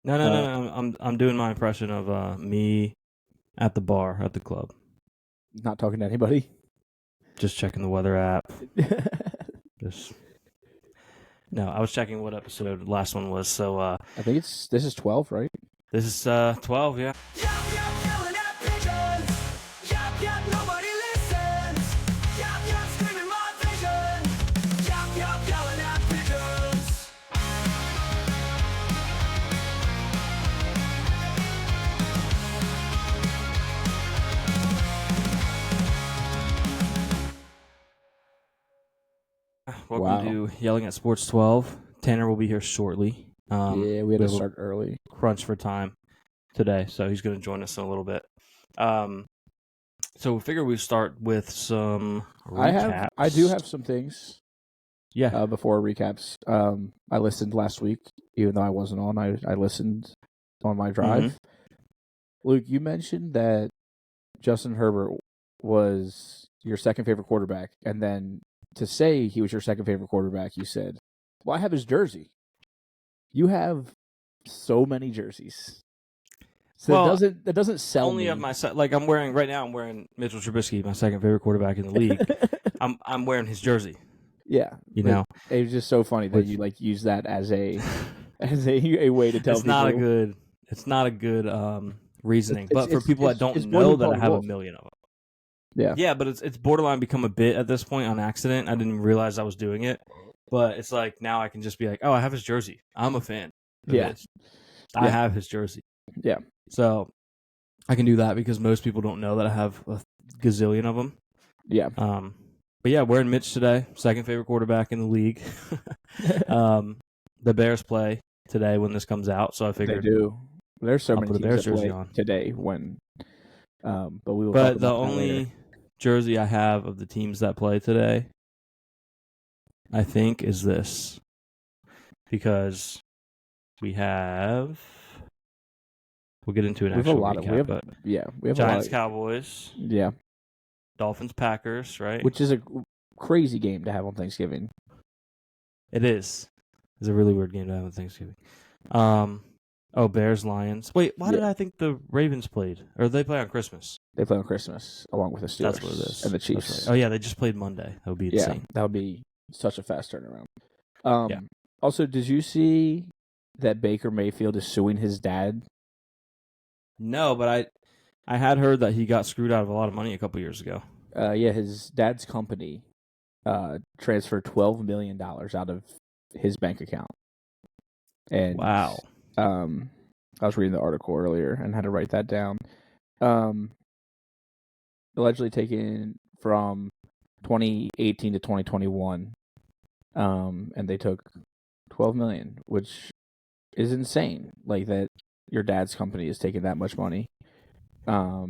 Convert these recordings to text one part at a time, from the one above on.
No, no, Uh, no, no. I'm doing my impression of me at the bar at the club, not talking to anybody. just checking the weather app. Just no, I was checking what episode the last one was. So I think this is 12, right? this is 12. Yeah. Yap, yap, yelling at pigeons. Yap, yap, nobody listens. Yap, yap, screaming my vision. Yap, yap, yelling at pigeons. Welcome Wow. to Yelling at Sports 12. Tanner will be here shortly. Yeah, we had to have a start early. crunch for time today, so he's going to join us in a little bit. So we figure we start with some recaps. I do have some things. Yeah. Before recaps. I listened last week, even though I wasn't on. I listened on my drive. Luke, you mentioned that Justin Herbert was your second favorite quarterback, and then to say he was your second favorite quarterback, you said, "Well, I have his jersey." You have so many jerseys, so Well, that doesn't sell only me. of my like I'm wearing right now. I'm wearing Mitchell Trubisky, my second favorite quarterback in the league. I'm wearing his jersey. Yeah, You know, it was just so funny that you like use that as a way to tell it's people. it's not a good reasoning. It's- But for it's- people that it's- don't it's know borderline that I have wolf. a million of them. Yeah, Yeah, but it's borderline become a bit at this point on accident. I didn't realize I was doing it. But it's like now I can just be like, oh, I have his jersey. I'm a fan of Yeah. his. I have his jersey. Yeah. So I can do that because most people don't know that I have a gazillion of them. Yeah. But yeah, wearing Mitch today, second favorite quarterback in the league. The Bears play today when this comes out, so I They figured do. There's so I'll many put a teams Bears that play jersey on. today when, but we will. But talk the about that only later. jersey I have of the teams that play today, I think, is this. Because we have... We'll get into an We have a actual lot recap, of but we have Giants, a lot. Cowboys, Yeah, Dolphins, Packers, right? which is a crazy game to have on Thanksgiving. It is. It's a really weird game to have on Thanksgiving. Bears, Lions. Wait, why did I think the Ravens played? Or they play on Christmas? They play on Christmas along with the Steelers. That's what it is. And the That's Chiefs. right. Oh yeah, they just played Monday. That would be Yeah, insane. that would be such a fast turnaround. Yeah. Also, did you see that Baker Mayfield is suing his dad? No, but I had heard that he got screwed out of a lot of money a couple years ago. Yeah, his dad's company transferred $12 million out of his bank account. And Wow. I was reading the article earlier and had to write that down. Allegedly taken from 2018 to 2021, and they took $12 million, which is insane. Like that, your dad's company is taking that much money. Yeah,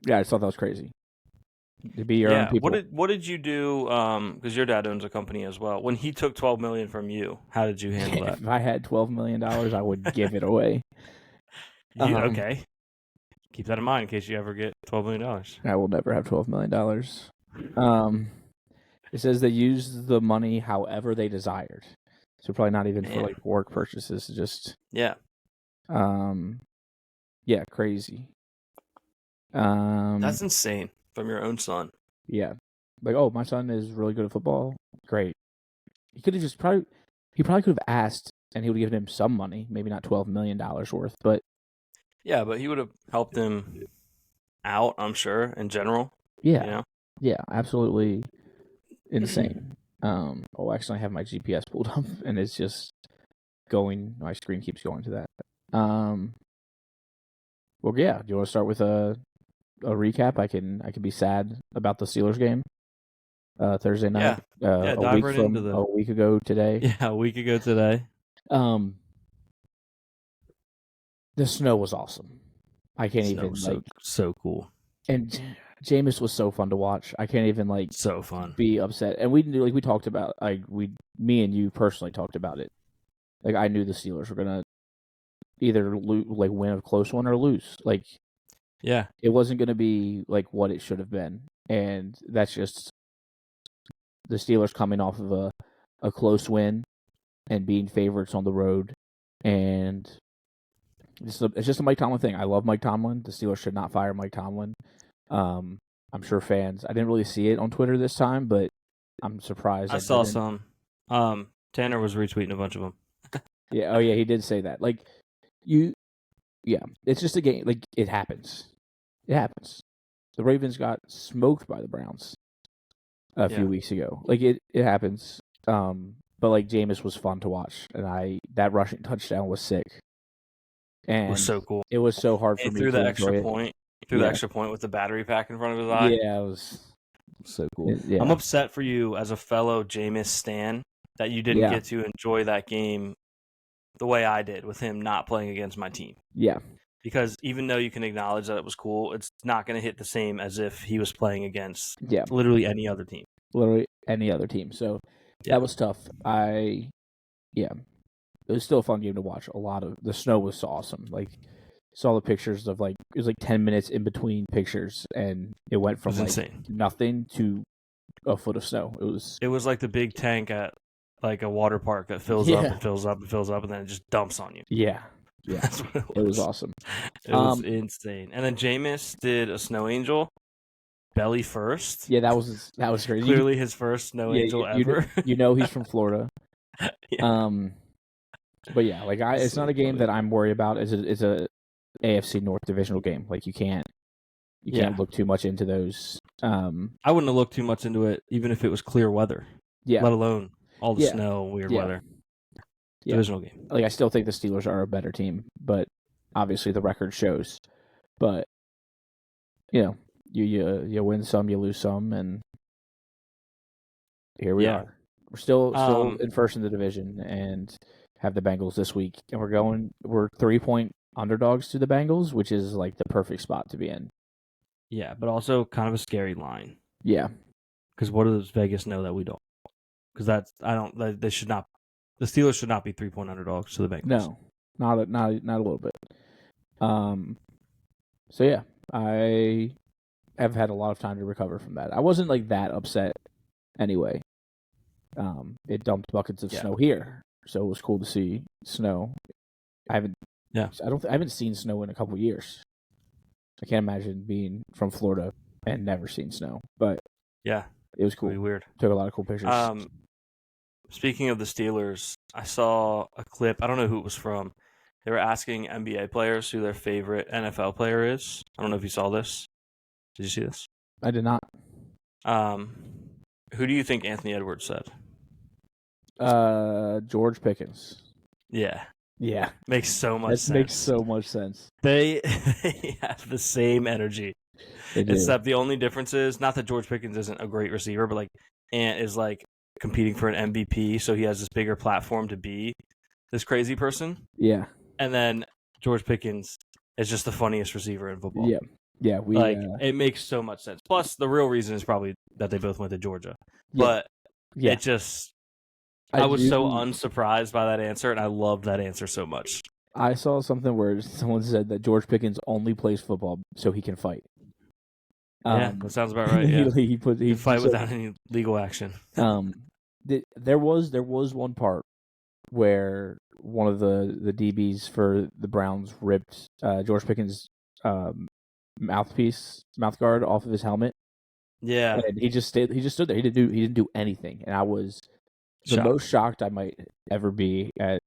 I just thought that was crazy. To be your own people. What did you do? Because your dad owns a company as well. When he took $12 million from you, how did you handle that? If I had $12 million, I would give it away. Okay. Keep that in mind in case you ever get $12 million. I will never have $12 million. It says they used the money however they desired. So probably not even for like work purchases, just yeah, crazy. That's insane from your own son. Yeah, like my son is really good at football. Great. He could have he probably could have asked, and he would have given him some money, maybe not $12 million worth, but yeah, but he would have helped him out, I'm sure, in general. Yeah, you know? Yeah, absolutely insane. Actually, I have my GPS pulled up, and it's just going. My screen keeps going to that. Well, yeah. Do you want to start with a recap? I can be sad about the Steelers game. Thursday night. Dive right into a week ago today. Yeah, a week ago today. The snow was awesome. I can't even so cool. And Jameis was so fun to watch. I can't even so fun be upset. And we talked about me and you personally talked about it. Like I knew the Steelers were gonna either win a close one or lose. Yeah, it wasn't gonna be like what it should have been, and that's just the Steelers coming off of a close win and being favorites on the road and it's just a Mike Tomlin thing. I love Mike Tomlin. The Steelers should not fire Mike Tomlin. I'm sure fans. I didn't really see it on Twitter this time, but I'm surprised. I saw some. Tanner was retweeting a bunch of them. Yeah. Oh, yeah. He did say that. Like, yeah. It's just a game. Like, it happens. It happens. The Ravens got smoked by the Browns a few weeks ago. Like, it happens. But like, Jameis was fun to watch, and that rushing touchdown was sick. And it was so cool. It was so hard for me to the extra point. Threw the extra point with the battery pack in front of his eye. Yeah, it was so cool. Yeah. I'm upset for you as a fellow Jameis stan that you didn't get to enjoy that game the way I did with him not playing against my team. Yeah. Because even though you can acknowledge that it was cool, it's not going to hit the same as if he was playing against literally any other team. Literally any other team. So that was tough. It was still a fun game to watch. The snow was awesome. Like, saw the pictures of, like, it was like 10 minutes in between pictures, and it went from insane. Nothing to a foot of snow. It was like the big tank at like a water park that fills up and fills up and fills up, and then it just dumps on you. Yeah. That's what it was. It was awesome. It was insane. And then Jameis did a snow angel, belly first. Yeah, that was crazy. Clearly his first snow angel ever. He's from Florida. Yeah. But yeah, like it's not a game that I'm worried about. It's a AFC North divisional game. Like, you can't look too much into those. I wouldn't have looked too much into it, even if it was clear weather. Yeah. Let alone all the snow, weird weather. Yeah. Divisional game. Like, I still think the Steelers are a better team, but obviously the record shows. But you win some, you lose some, and here we are. We're still in first in the division, and have the Bengals this week, and we're 3-point underdogs to the Bengals, which is like the perfect spot to be in. Yeah, but also kind of a scary line. Yeah, because what does Vegas know that we don't? Because they should not. The Steelers should not be 3-point underdogs to the Bengals. No, not a little bit. So yeah, I have had a lot of time to recover from that. I wasn't like that upset anyway. It dumped buckets of snow here, so it was cool to see snow. I haven't seen snow in a couple years. I can't imagine being from Florida and never seen snow, but yeah, it was cool. Pretty weird. Took a lot of cool pictures. Speaking of the Steelers, I saw a clip. I don't know who it was from. They were asking NBA players who their favorite NFL player is. I don't know if you saw this. Did you see this? I did not. Who do you think Anthony Edwards said? George Pickens. Yeah. Yeah. Makes so much sense. Makes so much sense. They have the same energy. Except the only difference is, not that George Pickens isn't a great receiver, but like Ant is like competing for an MVP, so he has this bigger platform to be this crazy person. Yeah. And then George Pickens is just the funniest receiver in football. Yeah. Yeah. It makes so much sense. Plus, the real reason is probably that they both went to Georgia. Yeah. But it just... I was so unsurprised by that answer, and I loved that answer so much. I saw something where someone said that George Pickens only plays football so he can fight. Yeah, that sounds about right. Yeah. he can fight without any legal action. There was one part where one of the DBs for the Browns ripped George Pickens' mouth guard off of his helmet. Yeah, and he just stood there. He didn't do anything, and I was the most shocked I might ever be at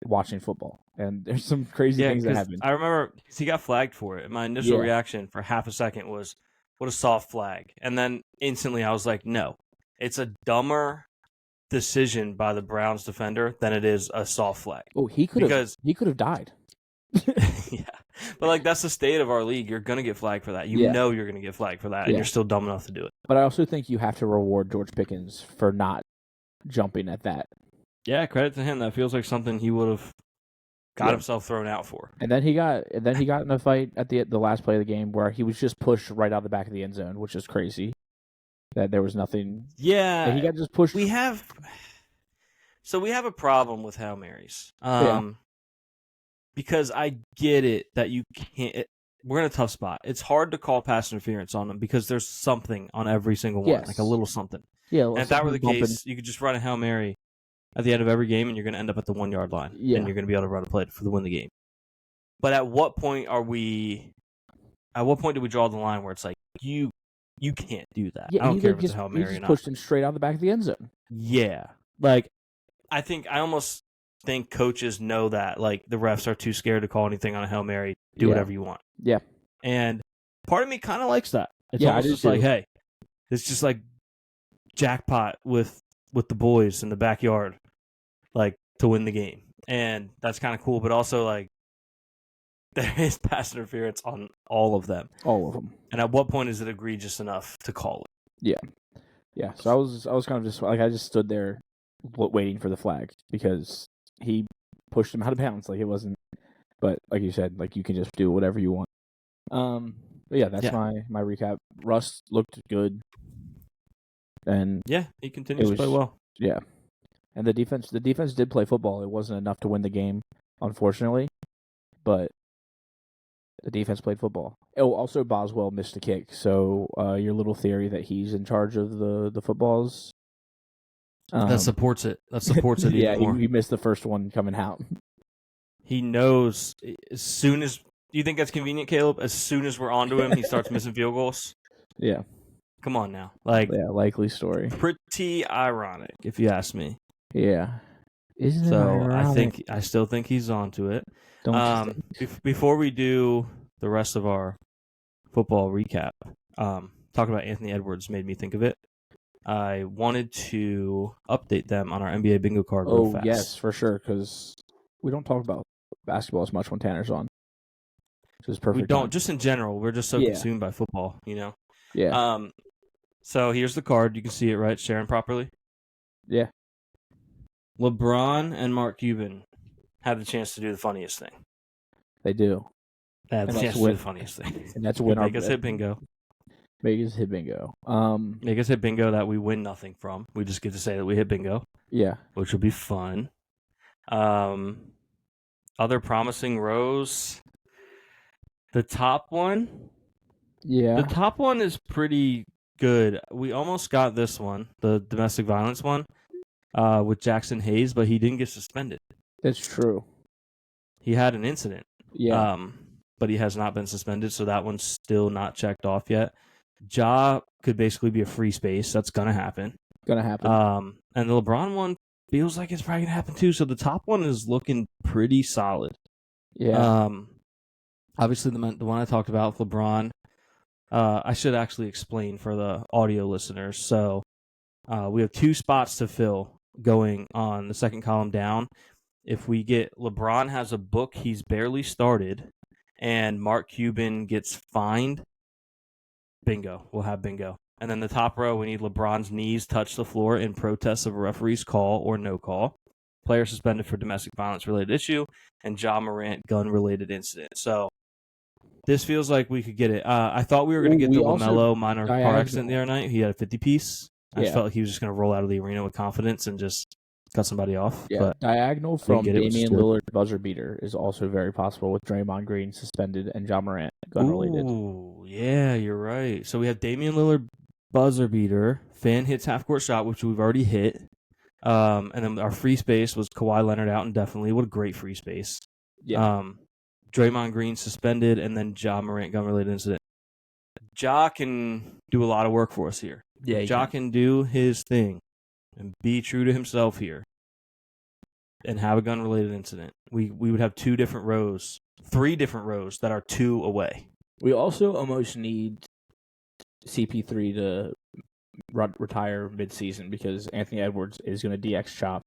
watching football. And there's some crazy things that happen. I remember he got flagged for it. And my initial reaction for half a second was, what a soft flag. And then instantly I was like, no, it's a dumber decision by the Browns defender than it is a soft flag. Oh, he could have died. Yeah. But like, that's the state of our league. You're going to get flagged for that. You know you're going to get flagged for that, and you're still dumb enough to do it. But I also think you have to reward George Pickens for not jumping at that. Yeah, credit to him. That feels like something he would have got himself thrown out for. And then he got in a fight at the last play of the game where he was just pushed right out the back of the end zone, which is crazy. That there was nothing. Yeah, he got just pushed. We have a problem with Hail Marys. Because I get it that you can't. We're in a tough spot. It's hard to call pass interference on them because there's something on every single one, like a little something. Yeah, and if that were the case, you could just run a Hail Mary at the end of every game, and you're going to end up at the 1 yard line, Yeah. and you're going to be able to run a play for the win the game. But at what point do we draw the line where it's like you can't do that? Yeah, I don't he, care like, if it's just, a Hail he Mary or just not. pushed him straight out the back of the end zone. Yeah, like I almost think coaches know that like the refs are too scared to call anything on a Hail Mary. Do whatever you want. Yeah. And part of me kind of likes that. It's Yeah, I almost do just like, too. hey, it's just like jackpot with the boys in the backyard, like to win the game, and that's kind of cool. But also like there is pass interference on all of them. All of them. And at what point is it egregious enough to call it? Yeah. So I was kind of just like I just stood there waiting for the flag because he pushed him out of bounds. Like it wasn't. But like you said, like you can just do whatever you want. But yeah, that's my recap. Russ looked good, and Yeah, he continues to play well. Yeah, and the defense did play football. It wasn't enough to win the game, unfortunately, but the defense played football. Oh, also Boswell missed a kick. So your little theory that he's in charge of the footballs. That supports it. That supports it yeah, even more. he missed the first one coming out. He knows as soon as. Do you think that's convenient, Caleb? As soon as we're onto him, he starts missing field goals. Yeah. Come on now, like likely story. Pretty ironic, if you ask me. Yeah. Isn't it ironic? I still think he's onto it. Don't before we do the rest of our football recap, talking about Anthony Edwards made me think of it. I wanted to update them on our NBA bingo card real fast. Yes, for sure, because we don't talk about basketball as much when Tanner's on. Which is perfect. We don't, just in general. We're just so consumed by football, you know? Yeah. So here's the card. You can see it, right? Sharing properly? Yeah. LeBron and Mark Cuban have the chance to do the funniest thing. They do. They have the chance to do the funniest thing. And that's when Make us hit bingo. Make us hit bingo. Make us hit bingo that we win nothing from. We just get to say that we hit bingo. Yeah. Which would be fun. Other promising rows. The top one. Yeah. The top one is pretty good. We almost got this one, the domestic violence one, with Jackson Hayes, but he didn't get suspended. That's true. He had an incident. Yeah. But he has not been suspended, so that one's still not checked off yet. Ja could basically be a free space. That's gonna happen. And the LeBron one feels like it's probably gonna happen too. So the top one is looking pretty solid. Yeah. Obviously the one I talked about with LeBron. I should actually explain for the audio listeners. So we have 2 spots to fill going on the second column down. If we get LeBron has a book he's barely started, and Mark Cuban gets fined, bingo. We'll have bingo. And then the top row, we need LeBron's knees touch the floor in protest of a referee's call or no call. Player suspended for domestic violence related issue, and Ja Morant gun related incident. So this feels like we could get it. I thought we were going to get the LaMelo minor car accident the other night. He had a 50-piece. I just felt like he was just going to roll out of the arena with confidence and just cut somebody off. Yeah, but diagonal from Damian Lillard buzzer beater is also very possible with Draymond Green suspended and Ja Morant gun related. Ooh, yeah, you're right. So we have Damian Lillard buzzer beater. Fan hits half court shot, which we've already hit. And then our free space was Kawhi Leonard out indefinitely. What a great free space. Yeah. Draymond Green suspended, and then Ja Morant gun related incident. Ja can do a lot of work for us here. Yeah, Ja can do his thing and be true to himself here and have a gun related incident. We would have 2 different rows, 3 different rows that are 2 away. We also almost need CP3 to retire mid-season because Anthony Edwards is going to DX chop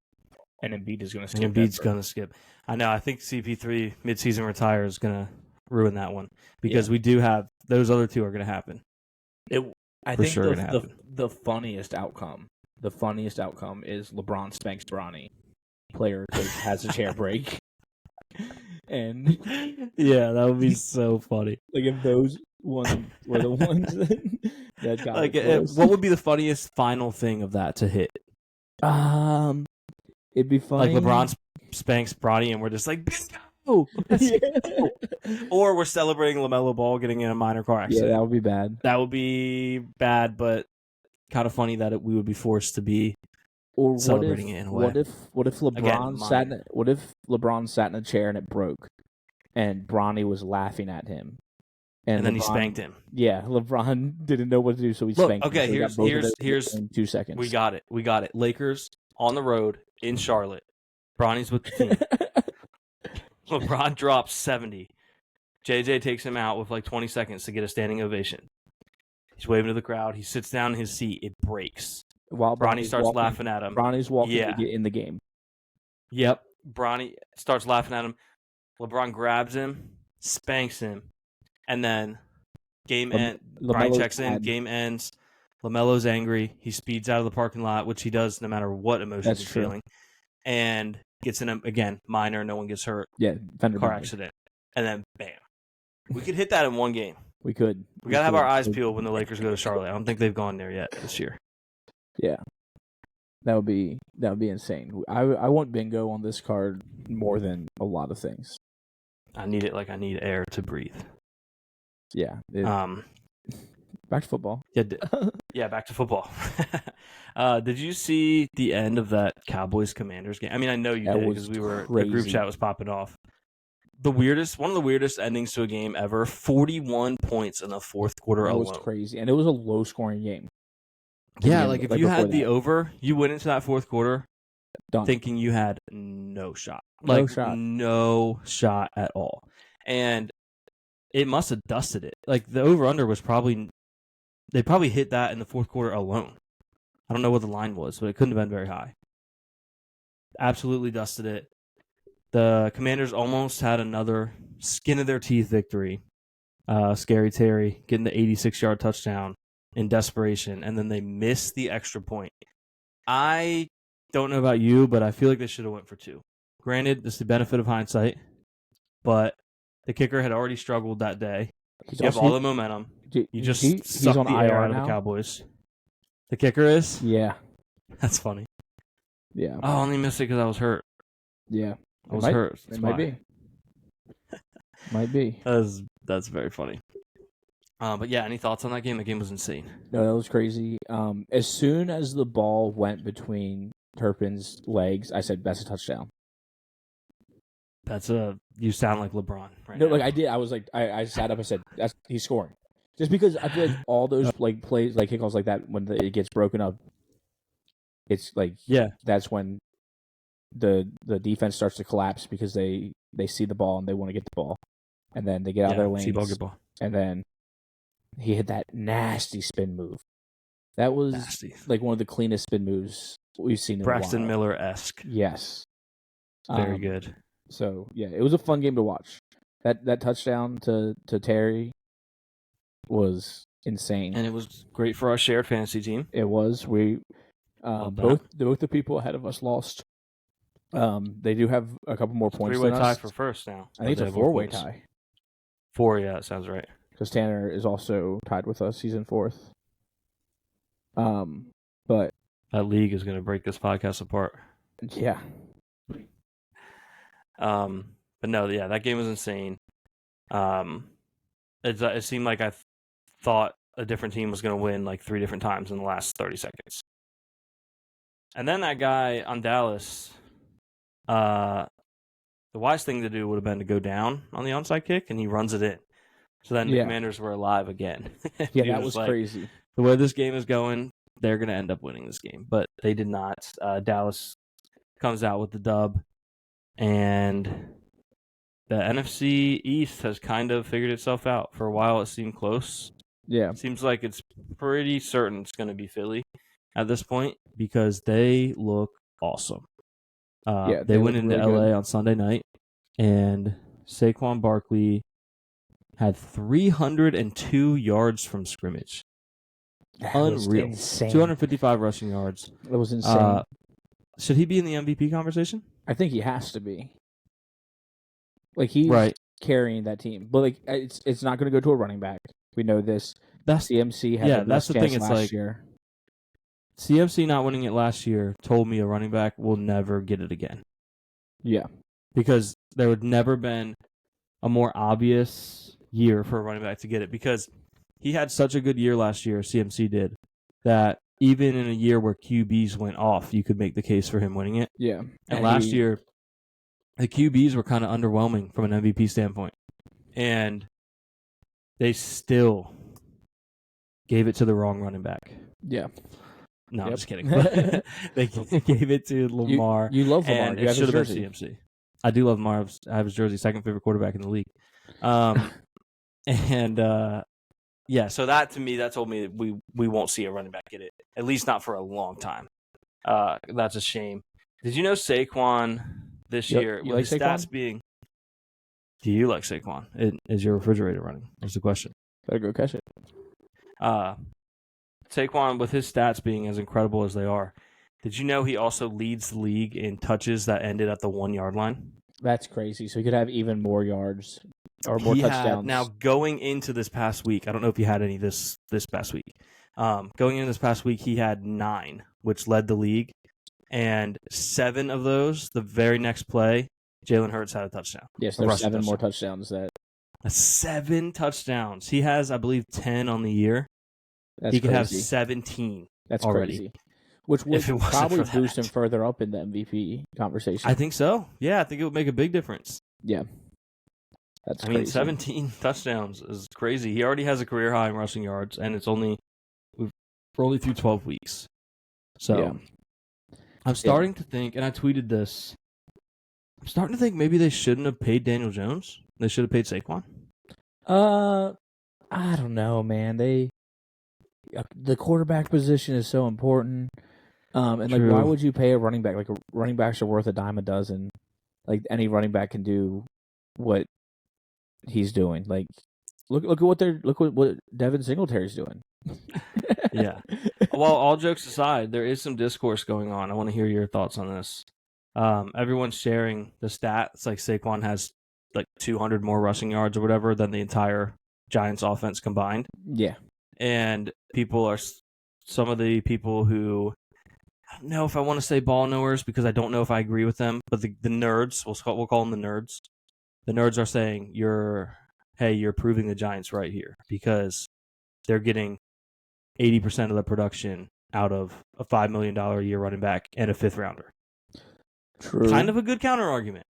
and Embiid is going to skip. Embiid's going to skip. I know. I think CP3 mid-season retire is going to ruin that one because we do have those other 2 are going to happen. I think the funniest outcome is LeBron spanks Bronny. Player has a chair break. And yeah, that would be so funny. Like if those ones were the ones that got like what would be the funniest final thing of that to hit? It'd be funny. Like LeBron spanks Bronny and we're just like bingo! Or we're celebrating LaMelo Ball getting in a minor car accident. Yeah, that would be bad. That would be bad, but kind of funny that we would be forced to be Or celebrating it in a way. What if LeBron sat in a chair and it broke, and Bronny was laughing at him, and then LeBron, he spanked him. Yeah, LeBron didn't know what to do, so he spanked him. Okay, So he got both of those in 2 seconds. We got it. Lakers on the road in Charlotte. Bronny's with the team. LeBron drops 70. JJ takes him out with like 20 seconds to get a standing ovation. He's waving to the crowd. He sits down in his seat. It breaks. While Bronny starts laughing at him. Bronny's walking to get in the game. Yep. Bronny starts laughing at him. LeBron grabs him, spanks him, and then Bronny checks in. Game ends. LaMelo's angry. He speeds out of the parking lot, which he does no matter what emotion he's feeling, and gets in him again. Minor. No one gets hurt. Yeah. Car accident. And then bam. We could hit that in one game. We could. We got to have our eyes peeled when the Lakers go to Charlotte. I don't think they've gone there yet this year. Yeah. That would be insane. I want bingo on this card more than a lot of things. I need it like I need air to breathe. Yeah. Back to football. Yeah, back to football. Did you see the end of that Cowboys-Commanders game? I mean, I know you did because the group chat was popping off. One of the weirdest endings to a game ever. 41 points in the fourth quarter alone. That was crazy, and it was a low-scoring game. Yeah, like if you had the over, you went into that fourth quarter Done. thinking you had no shot. No shot at all. And it must have dusted it. Like the over-under was they probably hit that in the fourth quarter alone. I don't know what the line was, but it couldn't have been very high. Absolutely dusted it. The Commanders almost had another skin-of-their-teeth victory. Scary Terry getting the 86-yard touchdown in desperation, and then they missed the extra point. I don't know about you, but I feel like they should have went for 2. Granted, this is the benefit of hindsight, but the kicker had already struggled that day. You have all the momentum. You just suck the air out of the Cowboys. The kicker is? Yeah. That's funny. Yeah. Oh, I only missed it because I was hurt. Yeah. I was hurt. It might be. Might be. That's very funny. But yeah, any thoughts on that game? The game was insane. No, that was crazy. As soon as the ball went between Turpin's legs, I said, that's a touchdown. You sound like LeBron right now. No, like I did. I was like, I sat up, I said, he's scoring. Just because I feel like all those like plays, like kickoffs like that, when it gets broken up, it's like, that's when the defense starts to collapse because they see the ball and they want to get the ball. And then they get out of their lanes. Get ball. And then he hit that nasty spin move. That was like one of the cleanest spin moves we've seen in Braxton a while. Miller-esque. Yes. Very good. So, yeah, it was a fun game to watch. That touchdown to Terry was insane. And it was great for our shared fantasy team. It was. We both the people ahead of us lost. They do have a couple more points than us. 3-way tie for first now. I think it's a 4-way tie. 4, yeah, that sounds right. Because Tanner is also tied with us. He's in 4th. But that league is going to break this podcast apart. Yeah. But no, yeah, that game was insane. It seemed like I thought a different team was going to win like 3 different times in the last 30 seconds. And then that guy on Dallas, the wise thing to do would have been to go down on the onside kick, and he runs it in. So then the Commanders were alive again. Yeah, that was crazy. The way this game is going, they're going to end up winning this game. But they did not. Dallas comes out with the dub. And the NFC East has kind of figured itself out. For a while, it seemed close. Yeah. It seems like it's pretty certain it's going to be Philly at this point because they look awesome. They went into really LA on Sunday night, and Saquon Barkley had 302 yards from scrimmage. Unreal. Insane. 255 rushing yards. That was insane. Should he be in the MVP conversation? I think he has to be. Like, he's carrying that team. But, like, it's not going to go to a running back. We know this. CMC had that's the thing. It's last like year. CMC not winning it last year told me a running back will never get it again. Yeah. Because there would never been a more obvious year for a running back to get it because he had such a good year last year, CMC did, that even in a year where QBs went off, you could make the case for him winning it. Yeah. And last year, the QBs were kind of underwhelming from an MVP standpoint. And they still gave it to the wrong running back. Yeah. No, I'm just kidding. They gave it to Lamar. You love Lamar. And you it have his should have jersey. been CMC. I do love Lamar. I have his jersey, second favorite quarterback in the league. Yeah, so that to me, that told me that we won't see a running back get it, at least not for a long time. That's a shame. Did you know Saquon this year, you with like his Saquon? stats being... Do you like Saquon? Is your refrigerator running? That's the question. Better go catch it. Saquon, with his stats being as incredible as they are, did you know he also leads the league in touches that ended at the 1 yard line? That's crazy. So he could have even more yards or more touchdowns. Now, going into this past week, I don't know if you had any this past week. Going into this past week, he had 9, which led the league. And 7 of those, the very next play, Jalen Hurts had a touchdown. Yes, there's 7 more touchdowns. 7 touchdowns. He has, I believe, 10 on the year. He could have 17. That's already. Crazy. Which would probably boost him further up in the MVP conversation. I think so. Yeah, I think it would make a big difference. Yeah. That's crazy. I mean, 17 touchdowns is crazy. He already has a career high in rushing yards, and we're only through 12 weeks. So yeah. I'm starting to think, and I tweeted this, I'm starting to think maybe they shouldn't have paid Daniel Jones. They should have paid Saquon. I don't know, man. The quarterback position is so important. And True. why would you pay a running back? Like, running backs are worth a dime a dozen. Like, any running back can do what he's doing. Like, look at what Devin Singletary's doing. Yeah. Well, all jokes aside, there is some discourse going on. I want to hear your thoughts on this. Everyone's sharing the stats. Like, Saquon has like 200 more rushing yards or whatever than the entire Giants offense combined. Yeah. And some of the people who, I don't know if I want to say ball knowers because I don't know if I agree with them, but the nerds, we'll call them the nerds. The nerds are saying you're proving the Giants right here because they're getting 80% of the production out of a $5 million a year running back and a 5th rounder. True. Kind of a good counter argument.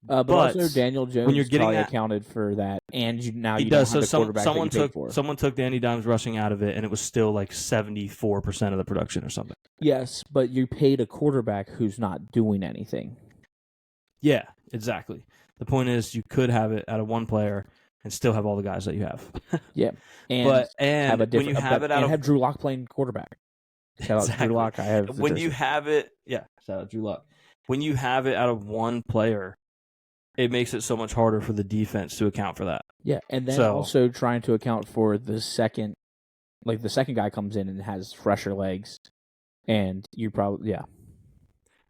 But also Daniel Jones when you're getting probably accounted for that, and you don't have the quarterback someone that you paid for. Someone took Danny Dimes rushing out of it, and it was still like 74% of the production or something. Yes, but you paid a quarterback who's not doing anything. Yeah, exactly. The point is, you could have it out of one player and still have all the guys that you have. Yeah, and have when you have it out of have Drew Lock playing quarterback. Shout out Drew Lock. You have it, shout out Drew Lock. When you have it out of one player, it makes it so much harder for the defense to account for that. Yeah, and then also trying to account for the second guy comes in and has fresher legs, and you probably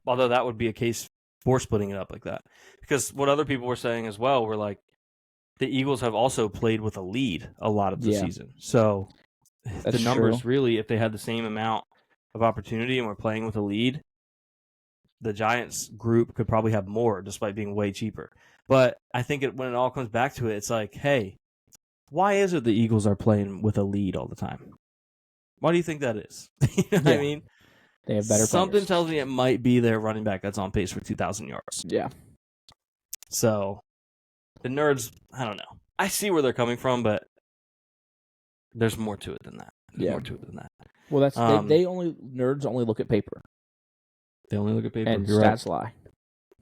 Although that would be a case for splitting it up like that, because what other people were saying as well were like the Eagles have also played with a lead a lot of the season, so that's the numbers true. Really, if they had the same amount of opportunity and were playing with a lead, the Giants group could probably have more despite being way cheaper. But I think when it all comes back to it, it's like, hey, why is it the Eagles are playing with a lead all the time? Why do you think that is? You know what I mean? They have better Something players. tells me it might be their running back that's on pace for 2,000 yards. Yeah. So the nerds, I don't know. I see where they're coming from, but there's more to it than that. Well, that's nerds only look at paper. They only look at paper. And You're stats right. lie.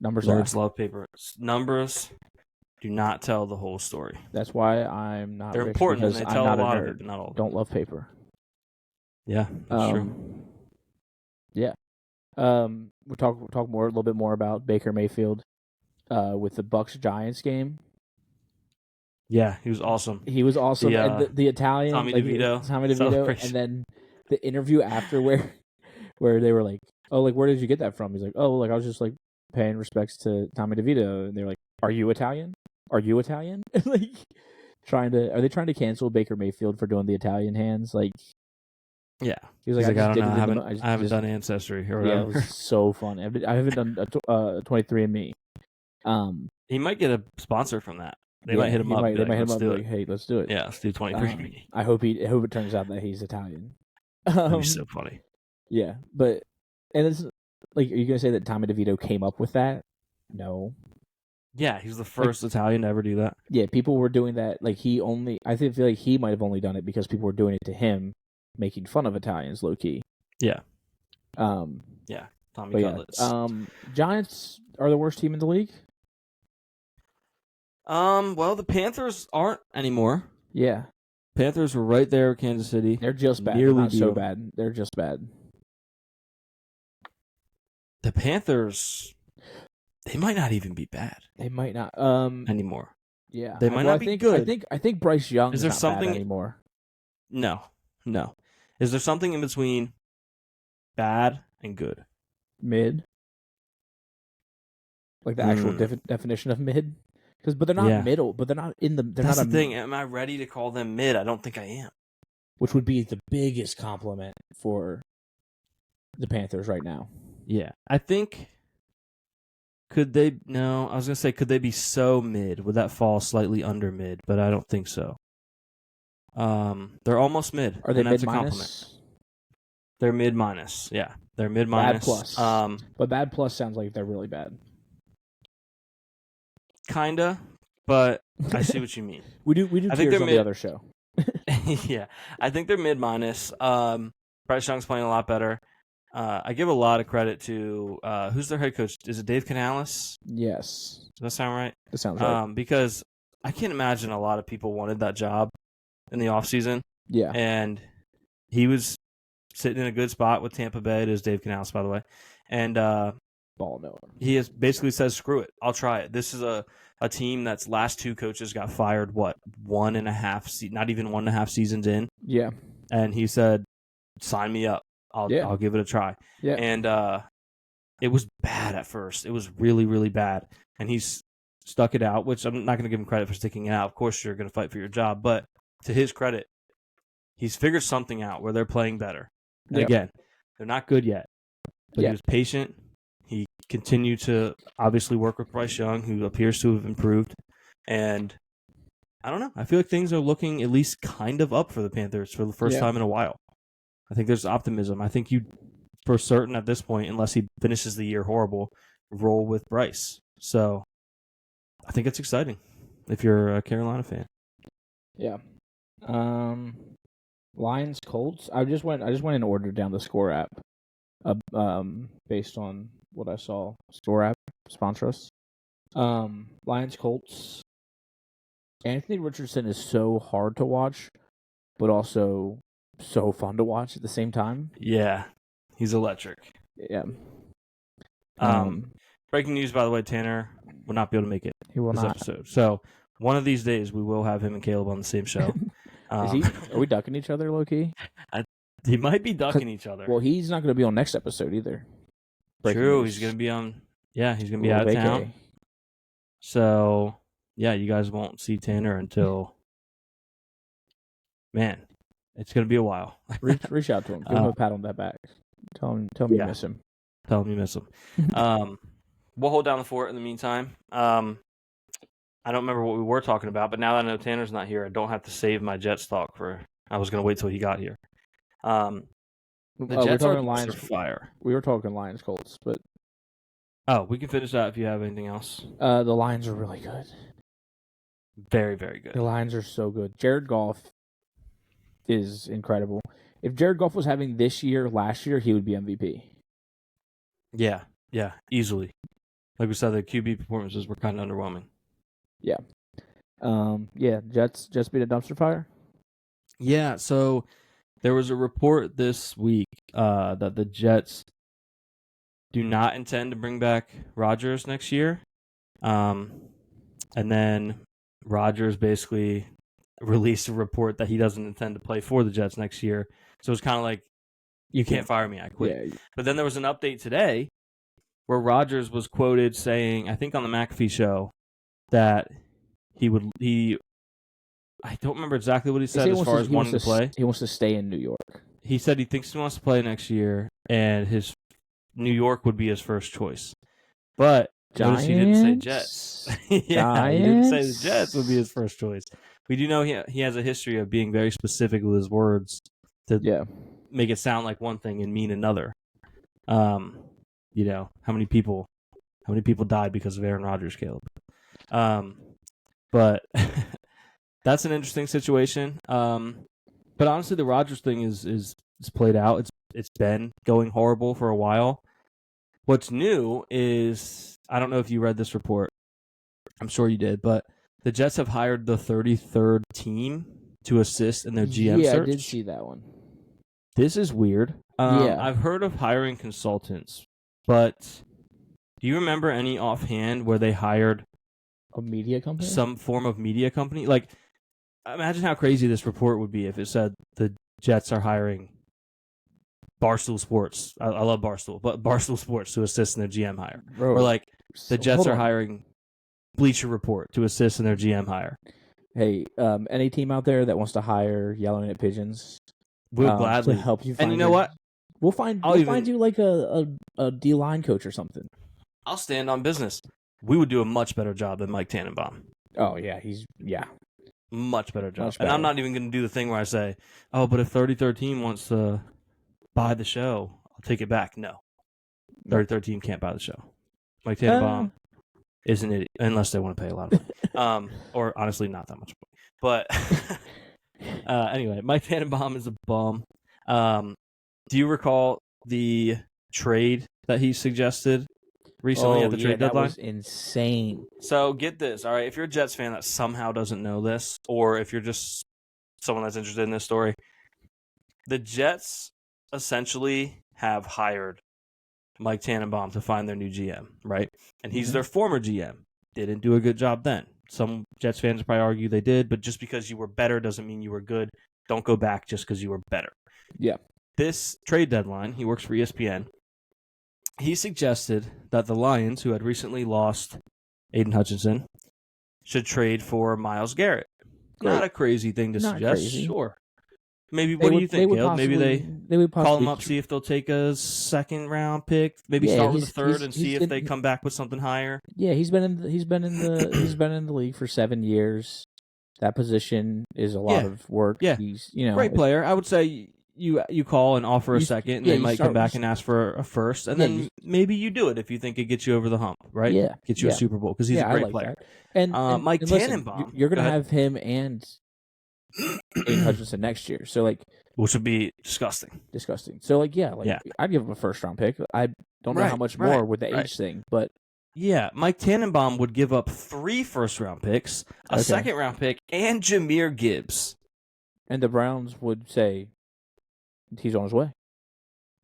Numbers Nerds love paper. Numbers do not tell the whole story. That's why I'm not. They're rich important and because they tell I'm not a lot nerd. of it, but not all of it. Don't love paper. Yeah, that's true. Yeah. We'll talk a little bit more about Baker Mayfield with the Bucs Giants game. Yeah, he was awesome. The Italian Tommy DeVito, and then the interview after where they were like, "Oh, like where did you get that from?" He's like, "Oh, like I was just like paying respects to Tommy DeVito," and they're like, "Are you Italian? Are you Italian?" Like are they trying to cancel Baker Mayfield for doing the Italian hands? Like, yeah, he was like, I don't know, I haven't done Ancestry or whatever. Yeah, it was so fun. I haven't done 23andMe. He might get a sponsor from that. They might hit him up. They might hit him Let's up. do Like, it. hey, let's do it. Yeah, let's do 23. I hope it turns out that he's Italian. That'd be so funny. Yeah, but and it's like, are you gonna say that Tommy DeVito came up with that? No. Yeah, he's the first Italian to ever do that. Yeah, people were doing that. Like I feel like he might have only done it because people were doing it to him, making fun of Italians, low key. Yeah. Yeah, Tommy Cutlets. Giants are the worst team in the league. Well, the Panthers aren't anymore. Yeah, Panthers were right there with Kansas City. they're just bad. Nearly They're not so deal. bad. They're just bad. The Panthers, they might not even be bad They might not. anymore. Yeah, They might not be good. I think Bryce Young Is is there not something bad anymore. No. Is there something in between bad and good? Mid, like the actual definition of mid, but they're not middle. But they're not in the. They're That's not the thing. Am I ready to call them mid? I don't think I am. Which would be the biggest compliment for the Panthers right now. Yeah, I think. Could they? No, I was gonna say, could they be so mid? Would that fall slightly under mid? But I don't think so. They're almost mid. Are they that's mid a minus? compliment. They're mid minus. Yeah, they're mid minus. Bad plus. But bad plus sounds like they're really bad. Kinda, but I see what you mean. We do I think tiers they're on mid. the other show. Yeah, I think they're mid minus. Bryce Young's playing a lot better. I give a lot of credit to who's their head coach? Is it Dave Canales? Yes, Does that sound right? that sounds right. Because I can't imagine a lot of people wanted that job in the offseason. Yeah, And he was sitting in a good spot with Tampa Bay. It is Dave Canales, by the way. And ball no. he has basically says, screw it. I'll try it. This is a team that's last two coaches got fired, not even 1.5 seasons in. Yeah. And he said, sign me up. I'll give it a try. Yeah. And it was bad at first. It was really, really bad. And he's stuck it out, which I'm not going to give him credit for sticking it out. Of course, you're going to fight for your job. But to his credit, he's figured something out where they're playing better. And again, they're not good yet. But he was patient. He continued to obviously work with Bryce Young, who appears to have improved. And I don't know. I feel like things are looking at least kind of up for the Panthers for the first time in a while. I think there's optimism. I think you, for certain at this point, unless he finishes the year horrible, roll with Bryce. So I think it's exciting if you're a Carolina fan. Yeah. Lions, Colts. I just went and ordered down the Score app. Based on what I saw. Score app sponsor us. Lions, Colts. Anthony Richardson is so hard to watch, but also so fun to watch at the same time. Yeah, he's electric. Yeah. Breaking news, by the way, Tanner will not be able to make it. He will this not. episode. So one of these days we will have him and Caleb on the same show. Are we ducking each other, low key? He might be ducking each other. Well, he's not going to be on next episode either. True, he's going to be on. Yeah, he's going to be out of town. So yeah, you guys won't see Tanner until. Man, it's going to be a while. Reach out to him. Give him a pat on that back. Tell him you miss him. Tell him you miss him. We'll hold down the fort in the meantime. I don't remember what we were talking about, but now that I know Tanner's not here, I don't have to save my Jets talk for. I was going to wait till he got here. The Jets are Lions fire. We were talking Lions Colts, but we can finish that if you have anything else. The Lions are really good. Very, very good. The Lions are so good. Jared Goff is incredible. If Jared Goff was having this year, last year, he would be MVP. Yeah, easily. Like we said, the QB performances were kind of underwhelming. Yeah. Jets beat a dumpster fire? Yeah, so there was a report this week that the Jets do not intend to bring back Rodgers next year. And then Rodgers basically released a report that he doesn't intend to play for the Jets next year. So it's kind of like, you can't fire me, I quit. Yeah. But then there was an update today where Rodgers was quoted saying, I think on the McAfee show, that I don't remember exactly what he said as far as wanting to play. He wants to stay in New York. He said he thinks he wants to play next year, and his New York would be his first choice. But Notice he didn't say Jets. Yeah, he didn't say the Jets would be his first choice. We do know he has a history of being very specific with his words to make it sound like one thing and mean another. How many people died because of Aaron Rodgers, Caleb? But that's an interesting situation. But honestly, the Rodgers thing is played out. It's been going horrible for a while. What's new is, I don't know if you read this report. I'm sure you did, but the Jets have hired the 33rd team to assist in their GM search. Yeah, I did see that one. This is weird. I've heard of hiring consultants, but do you remember any offhand where they hired a media company? Some form of media company? Like, imagine how crazy this report would be if it said the Jets are hiring Barstool Sports. I love Barstool, but Barstool Sports to assist in their GM hire. Bro, or like the Jets are hiring Bleacher Report to assist in their GM hire. Hey, any team out there that wants to hire Yelling at Pigeons, we'll gladly to help you find. And you know what? We'll find you like a D-line coach or something. I'll stand on business. We would do a much better job than Mike Tannenbaum. Oh yeah, much better job. And I'm not even going to do the thing where I say, "Oh, but if 33rd team wants to buy the show, I'll take it back." No, 33rd team can't buy the show. Mike Tannenbaum is an idiot unless they want to pay a lot of money, or honestly, not that much money. But anyway, Mike Tannenbaum is a bum. Do you recall the trade that he suggested recently at the trade deadline? That was insane. So get this, all right? If you're a Jets fan that somehow doesn't know this, or if you're just someone that's interested in this story, the Jets essentially have hired Mike Tannenbaum to find their new GM, right? And he's their former GM. Didn't do a good job then. Some Jets fans would probably argue they did, but just because you were better doesn't mean you were good. Don't go back just because you were better. Yeah. This trade deadline, he works for ESPN. He suggested that the Lions, who had recently lost Aiden Hutchinson, should trade for Myles Garrett. Great. Not a crazy thing to suggest. Crazy. Sure. Maybe, what do you think, Caleb? Maybe they would call him up, see if they'll take a second-round pick. Maybe start with the third and see if they come back with something higher. Yeah, he's been in the league for 7 years. That position is a lot of work. Yeah, he's great player. I would say you call and offer a second, and they might come back and ask for a first, and then maybe you do it if you think it gets you over the hump, right? Yeah, gets you a Super Bowl because he's a great player. That. And Mike Tannenbaum, you're going to have him and Aiden Hutchinson next year, so which would be disgusting. So I'd give him a first round pick. I don't know how much more with the age thing, but yeah, Mike Tannenbaum would give up 3 first-round picks, a second-round pick, and Jahmyr Gibbs. And the Browns would say he's on his way.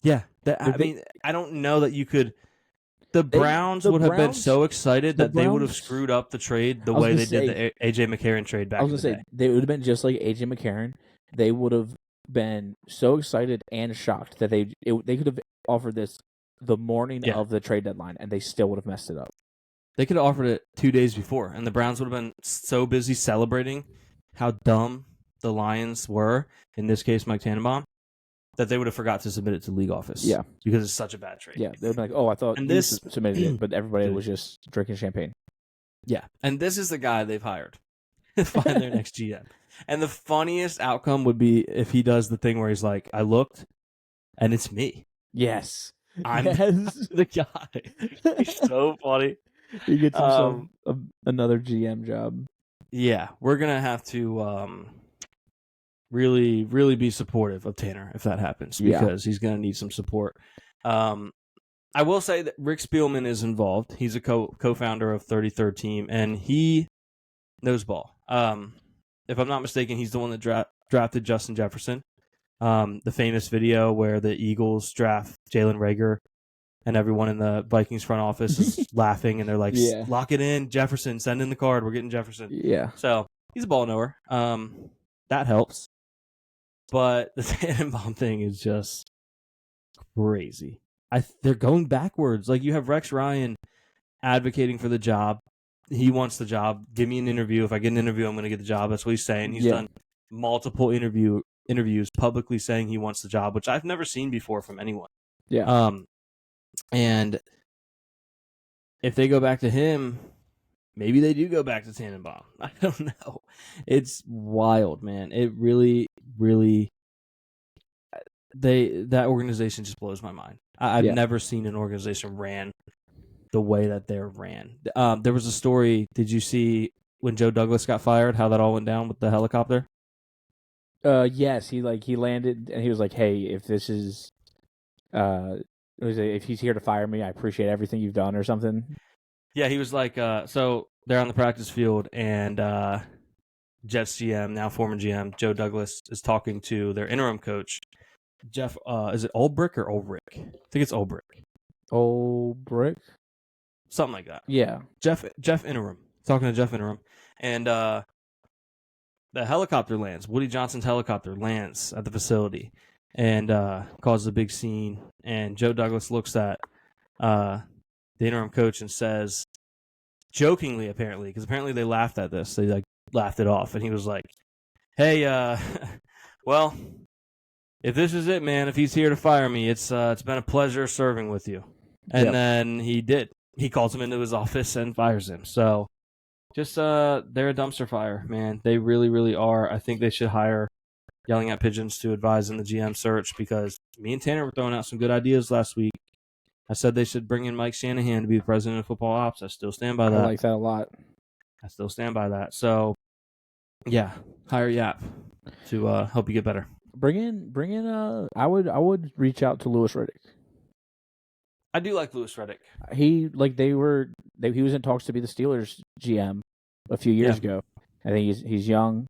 Yeah, I don't know that you could. The Browns would have been so excited that they would have screwed up the trade the way they did the A.J. McCarron trade back in the day. I was going to say, they would have been just like A.J. McCarron. They would have been so excited and shocked that they could have offered this the morning of the trade deadline, and they still would have messed it up. They could have offered it 2 days before, and the Browns would have been so busy celebrating how dumb the Lions were, in this case Mike Tannenbaum, that they would have forgot to submit it to the league office. Yeah. Because it's such a bad trade. Yeah, they'd be like, I thought you submitted it, but everybody was just drinking champagne. Yeah, and this is the guy they've hired to find their next GM. And the funniest outcome would be if he does the thing where he's like, I looked, and it's me. Yes. I'm the guy. He's so funny. He gets himself another GM job. Yeah, we're going to have to really, really be supportive of Tanner if that happens, because he's going to need some support. I will say that Rick Spielman is involved. He's a co-founder of 33rd Team, and he knows ball. If I'm not mistaken, he's the one that drafted Justin Jefferson. The famous video where the Eagles draft Jalen Reagor and everyone in the Vikings front office is laughing and they're like, lock it in, Jefferson, send in the card, we're getting Jefferson. Yeah. So he's a ball knower. That helps. But the Tannenbaum thing is just crazy. They're going backwards. Like, you have Rex Ryan advocating for the job. He wants the job. Give me an interview. If I get an interview, I'm going to get the job. That's what he's saying. He's done multiple interviews publicly saying he wants the job, which I've never seen before from anyone. Yeah. And if they go back to him, maybe they do go back to Tannenbaum. I don't know. It's wild, man. It really, really. That organization just blows my mind. I've never seen an organization ran the way that they're ran. There was a story. Did you see when Joe Douglas got fired? How that all went down with the helicopter? Yes, he landed and he was like, "Hey, if this is, if he's here to fire me, I appreciate everything you've done," or something. Yeah, he was like, so they're on the practice field and Jets GM, now former GM Joe Douglas, is talking to their interim coach. Jeff, is it Ulbrich or Ulrich? I think it's Ulbrich. Ulbrich? Something like that. Yeah. Jeff Interim. Talking to Jeff Interim. And the helicopter lands. Woody Johnson's helicopter lands at the facility and causes a big scene. And Joe Douglas looks at the interim coach and says, jokingly apparently, because apparently they laughed at this. They laughed it off. And he was like, hey, well, if this is it, man, if he's here to fire me, it's been a pleasure serving with you. And then he did. He calls him into his office and fires him. So just they're a dumpster fire, man. They really, really are. I think they should hire Yelling at Pigeons to advise in the GM search because me and Tanner were throwing out some good ideas last week. I said they should bring in Mike Shanahan to be the president of football ops. I still stand by that. I like that a lot. I still stand by that. So, yeah, hire Yap to help you get better. Bring in. I would reach out to Louis Riddick. I do like Louis Riddick. He was in talks to be the Steelers GM a few years ago. I think he's young.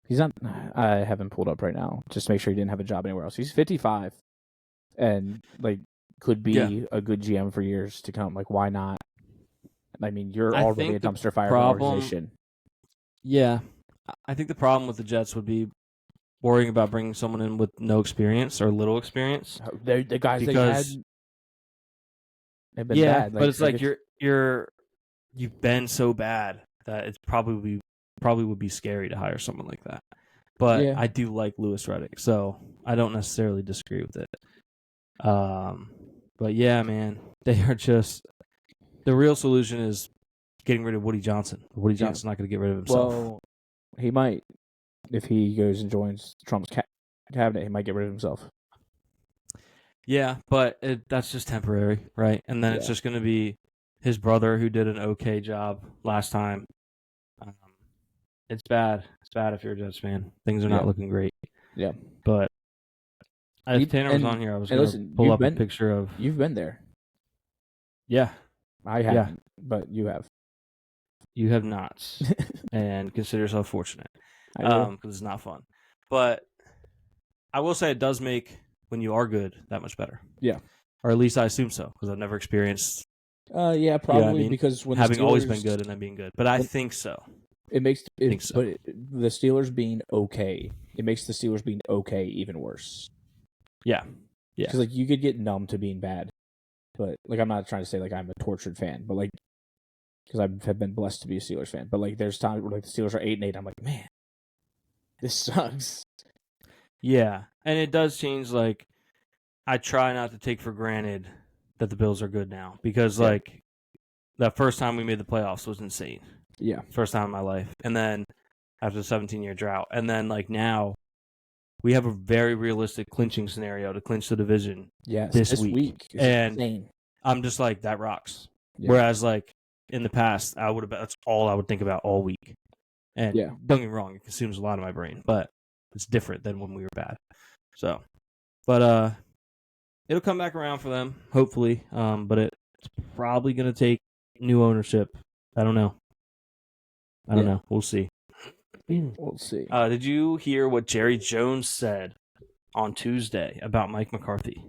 He's not. I haven't pulled up right now just to make sure he didn't have a job anywhere else. He's 55, and could be a good GM for years to come. Like, why not? I mean, you're already a dumpster fire organization. Yeah, I think the problem with the Jets would be worrying about bringing someone in with no experience or little experience. The guys they had have been bad. But it's like you've been so bad that it's probably would be scary to hire someone like that. But I do like Louis Riddick, so I don't necessarily disagree with it. But yeah, man, they are just the real solution is getting rid of Woody Johnson. Woody Johnson's not going to get rid of himself. Well, he might. If he goes and joins Trump's cabinet, he might get rid of himself. Yeah, but that's just temporary, right? And then it's just going to be his brother who did an okay job last time. It's bad. It's bad if you're a Jets fan. Things are not looking great. Yeah. But if Tanner was on here, I was going to pull up a picture of... You've been there. Yeah. I haven't, but you have. You have not. And consider yourself fortunate. Because it's not fun. But I will say it does make, when you are good, that much better. Yeah. Or at least I assume so, because I've never experienced... probably because when having always been good and then being good. But I think so. But the Steelers being okay, it makes the Steelers being okay even worse. Yeah. Yeah. Because you could get numb to being bad. But I'm not trying to say I'm a tortured fan, but because I have been blessed to be a Steelers fan. But there's times where the Steelers are 8-8, I'm like, man, this sucks. Yeah, and it does change. I try not to take for granted that the Bills are good now because that first time we made the playoffs was insane. Yeah, first time in my life, and then after the 17-year drought, and then now we have a very realistic clinching scenario to clinch the division. Yes, this week. And insane. I'm just that rocks. Yeah. Whereas in the past, that's all I would think about all week. And don't get me wrong, it consumes a lot of my brain, but it's different than when we were bad. So, but it'll come back around for them, hopefully. But it's probably going to take new ownership. I don't know. We'll see. We'll see. Did you hear what Jerry Jones said on Tuesday about Mike McCarthy?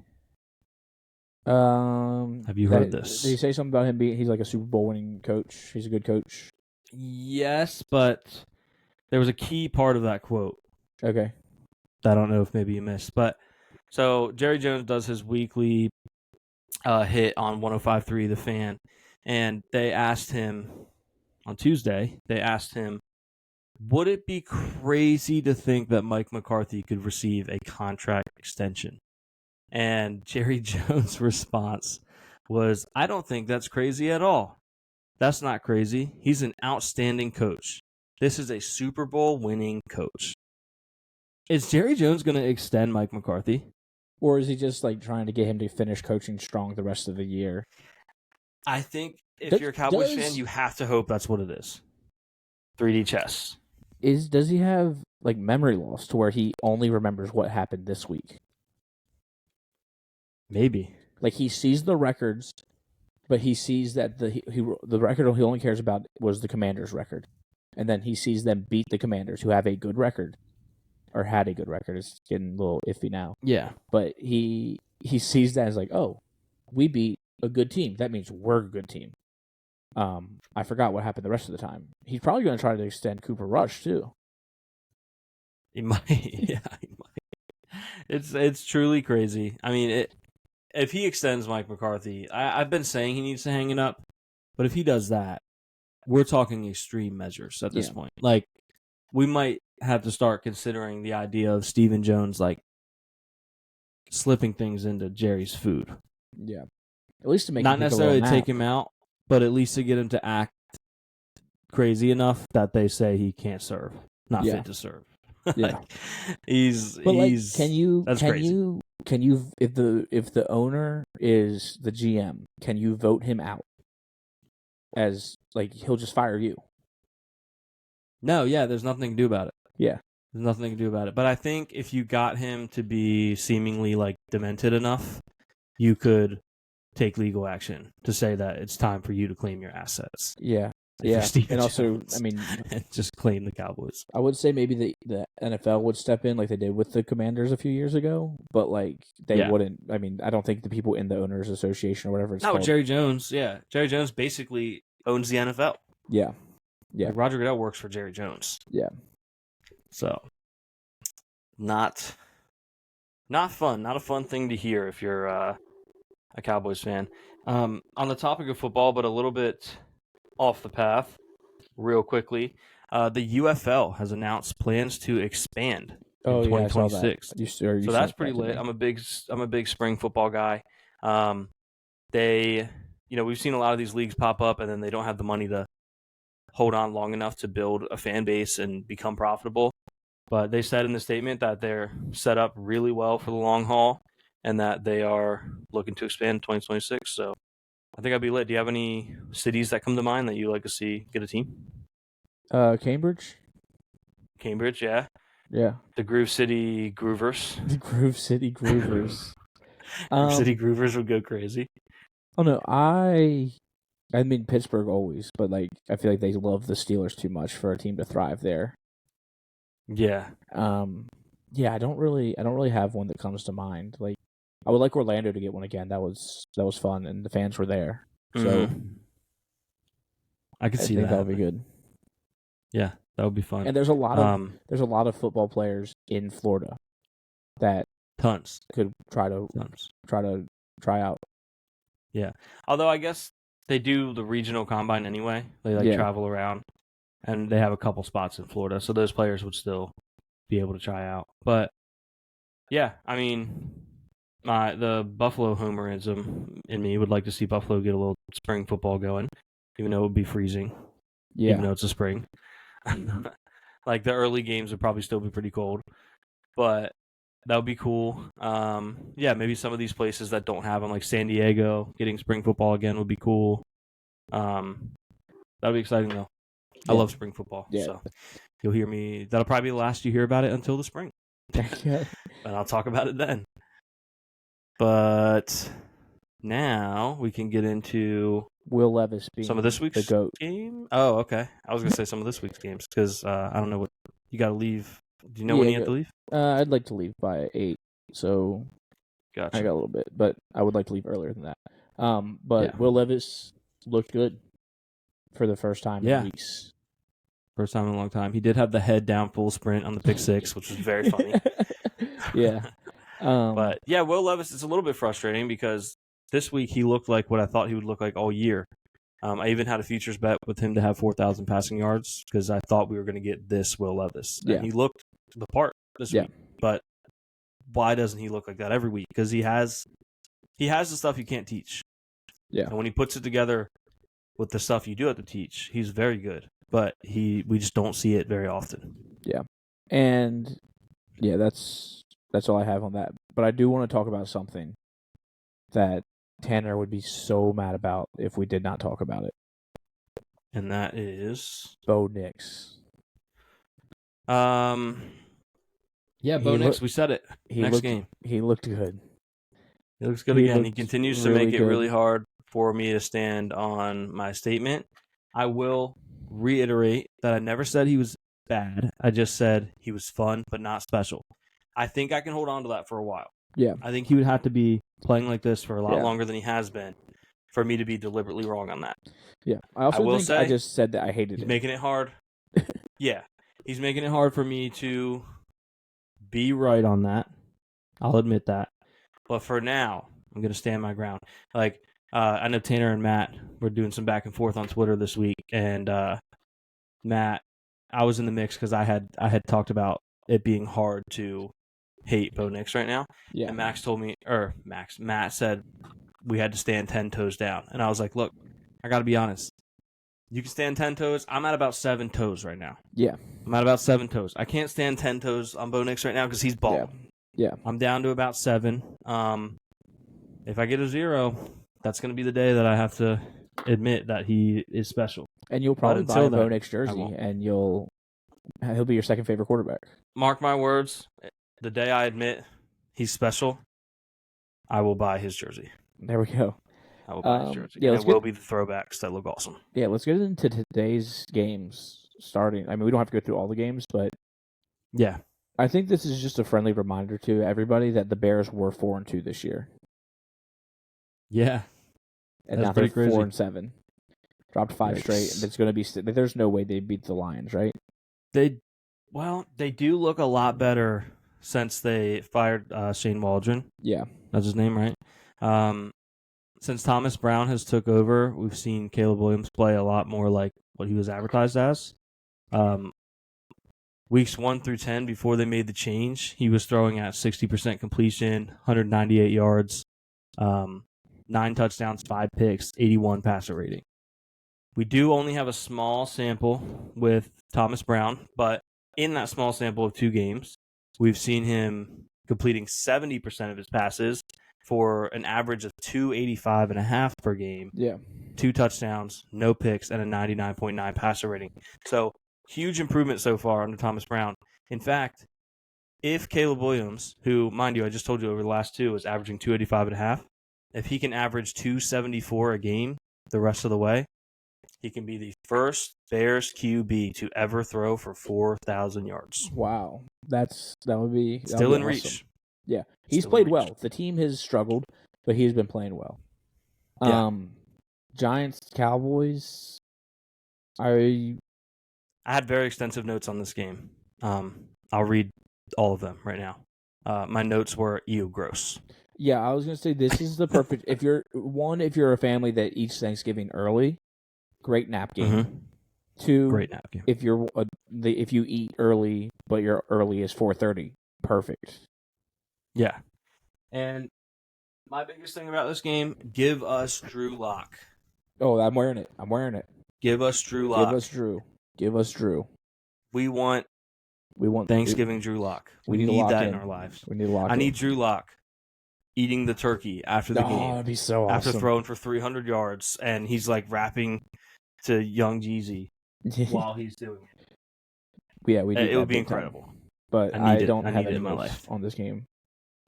Have you heard this? Did he say something about him he's a Super Bowl winning coach? He's a good coach. Yes, but there was a key part of that quote. Okay. I don't know if maybe you missed, but so Jerry Jones does his weekly hit on 105.3 The Fan, and they asked him on Tuesday. They asked him, would it be crazy to think that Mike McCarthy could receive a contract extension? And Jerry Jones' response was, I don't think that's crazy at all. That's not crazy. He's an outstanding coach. This is a Super Bowl winning coach. Is Jerry Jones going to extend Mike McCarthy? Or is he just like trying to get him to finish coaching strong the rest of the year? I think if you're a Cowboys fan, does- you have to hope that's what it is. 3D chess. Does he have like memory loss to where he only remembers what happened this week? Maybe. Like he sees the records, but he sees that the record he only cares about was the Commanders' record, and then he sees them beat the Commanders, who have a good record, or had a good record. It's getting a little iffy now. Yeah. But he sees that as like, oh, we beat a good team. That means we're a good team. I forgot what happened the rest of the time. He's probably going to try to extend Cooper Rush too. He might. Yeah, he might. It's truly crazy. I mean, if he extends Mike McCarthy, I've been saying he needs to hang it up, but if he does that, we're talking extreme measures at this point. Like, we might have to start considering the idea of Stephen Jones, like, slipping things into Jerry's food. Yeah. At least to make Not him take a necessarily little take him out, but at least to get him to act crazy enough that they say he can't serve, not fit to serve. Yeah. he's can you if the owner is the GM, can you vote him out? As like he'll just fire you. No, yeah, there's nothing to do about it. Yeah. There's nothing to do about it. But I think if you got him to be seemingly like demented enough, you could take legal action to say that it's time for you to claim your assets. Yeah. If you're Yeah. Stephen And also, Jones, I mean, and just claim the Cowboys. I would say maybe the NFL would step in like they did with the Commanders a few years ago, but like they wouldn't. I mean, I don't think the people in the owners association or whatever it's called. Jerry Jones. Yeah, Jerry Jones basically owns the NFL. Yeah. Yeah. Like Roger Goodell works for Jerry Jones. Yeah. So, not fun. Not a fun thing to hear if you're a Cowboys fan. On the topic of football, but a little bit off the path, real quickly, the UFL has announced plans to expand in 2026. Yeah, so that's pretty lit. I'm a big spring football guy. We've seen a lot of these leagues pop up, and then they don't have the money to hold on long enough to build a fan base and become profitable. But they said in the statement that they're set up really well for the long haul and that they are looking to expand in 2026. So I think I'd be lit. Do you have any cities that come to mind that you like to see get a team? Cambridge. Cambridge, yeah. Yeah. The Groove City Groovers. The Groove City Groovers. Groove City Groovers would go crazy. Oh no, I mean Pittsburgh always, but like I feel like they love the Steelers too much for a team to thrive there. Yeah. Yeah, I don't really have one that comes to mind. Like I would like Orlando to get one again. That was fun and the fans were there. So I could see that. That would be good. Yeah, that would be fun. And there's a lot of football players in Florida that tons could try out. Yeah. Although I guess they do the regional combine anyway. They travel around and they have a couple spots in Florida, so those players would still be able to try out. But yeah, I mean, the Buffalo homerism in me would like to see Buffalo get a little spring football going, even though it would be freezing. Yeah. Even though it's a spring. Like the early games would probably still be pretty cold, but that would be cool. Yeah, maybe some of these places that don't have them, like San Diego, getting spring football again would be cool. That would be exciting though. Yeah. I love spring football, so you'll hear me. That'll probably be the last you hear about it until the spring, and I'll talk about it then. But now we can get into Will Levis being some of this week's the GOAT game. Oh, okay. I was gonna say some of this week's games because I don't know what you got to leave. Do you know when you have to leave? I'd like to leave by 8, so gotcha. I got a little bit, but I would like to leave earlier than that. But Will Levis looked good for the first time in weeks. First time in a long time. He did have the head down full sprint on the pick six, which was very funny. Yeah. But yeah, Will Levis is a little bit frustrating because this week he looked like what I thought he would look like all year. I even had a futures bet with him to have 4,000 passing yards because I thought we were going to get this Will Levis. And he looked the part this week. But why doesn't he look like that every week? Because he has the stuff you can't teach. Yeah. And when he puts it together with the stuff you do have to teach, he's very good. But we just don't see it very often. And yeah, that's all I have on that. But I do want to talk about something that Tanner would be so mad about if we did not talk about it. And that is Bo Nix. Yeah, Bo He Nix, we said it. Next game. He looked good. He looks good He again. He looked continues to really make it good. really hard for me to stand on my statement. I will reiterate that I never said he was bad. I just said he was fun, but not special. I think I can hold on to that for a while. Yeah. I think he would have to be playing like this for a lot Yeah. longer than he has been for me to be deliberately wrong on that. Yeah. I also will think say, I just said that I hated He's it. making it hard. Yeah. He's making it hard for me to be right on that. I'll admit that. But for now, I'm going to stand my ground. Like, I know Tanner and Matt were doing some back and forth on Twitter this week, and Matt, I was in the mix because I had talked about it being hard to hate Bo Nix right now. Yeah. And Matt said we had to stand 10 toes down. And I was like, look, I got to be honest. You can stand 10 toes. I'm at about 7 toes right now. Yeah. I'm at about 7 toes. I can't stand 10 toes on Bo Nix right now because he's bald. Yeah. I'm down to about 7. If I get a 0, that's going to be the day that I have to admit that he is special. And you'll probably buy until a Bo then, Nix I jersey, won't. and he'll be your second favorite quarterback. Mark my words, the day I admit he's special, I will buy his jersey. There we go. I will buy his jersey. Yeah, and it will be the throwbacks that look awesome. Yeah, let's get into today's games starting. I mean, we don't have to go through all the games, but Yeah. I think this is just a friendly reminder to everybody that the Bears were 4-2 this year. Yeah. And That's now they're pretty crazy. 4-7. Dropped 5 Yikes. straight. And it's going to be. There's no way they beat the Lions, right? They do look a lot better since they fired Shane Waldron. Yeah. That's his name, right? Since Thomas Brown has took over, we've seen Caleb Williams play a lot more like what he was advertised as. Weeks 1 through 10, before they made the change, he was throwing at 60% completion, 198 yards, 9 touchdowns, 5 picks, 81 passer rating. We do only have a small sample with Thomas Brown, but in that small sample of 2 games, we've seen him completing 70% of his passes for an average of 285.5 per game. Yeah. 2 touchdowns, no picks, and a 99.9 passer rating. So huge improvement so far under Thomas Brown. In fact, if Caleb Williams, who, mind you, I just told you over the last 2 is averaging 285.5, if he can average 274 a game the rest of the way, he can be the first Bears QB to ever throw for 4,000 yards. Wow. That would be Still in awesome. reach. Yeah. He's Still played in reach. well. The team has struggled, but he's been playing well. Yeah. Giants, Cowboys. I had very extensive notes on this game. I'll read all of them right now. My notes were, ew, gross. Yeah, I was gonna say this is the perfect. If you're a family that eats Thanksgiving early, great nap game. Mm-hmm. 2, Great nap game. if you're if you eat early, but your early is 4:30, perfect. Yeah. And my biggest thing about this game, give us Drew Lock. Oh, I'm wearing it. Give us Drew Lock. Give us Drew. We want Thanksgiving Drew Lock. We need to need lock that in. in our lives. We need to lock. I need Drew Lock eating the turkey after the game. That'd be so awesome. After throwing for 300 yards, and he's like rapping to Young Jeezy while he's doing it. Yeah, we. It would be incredible. But I don't need have it any in my notes life on this game.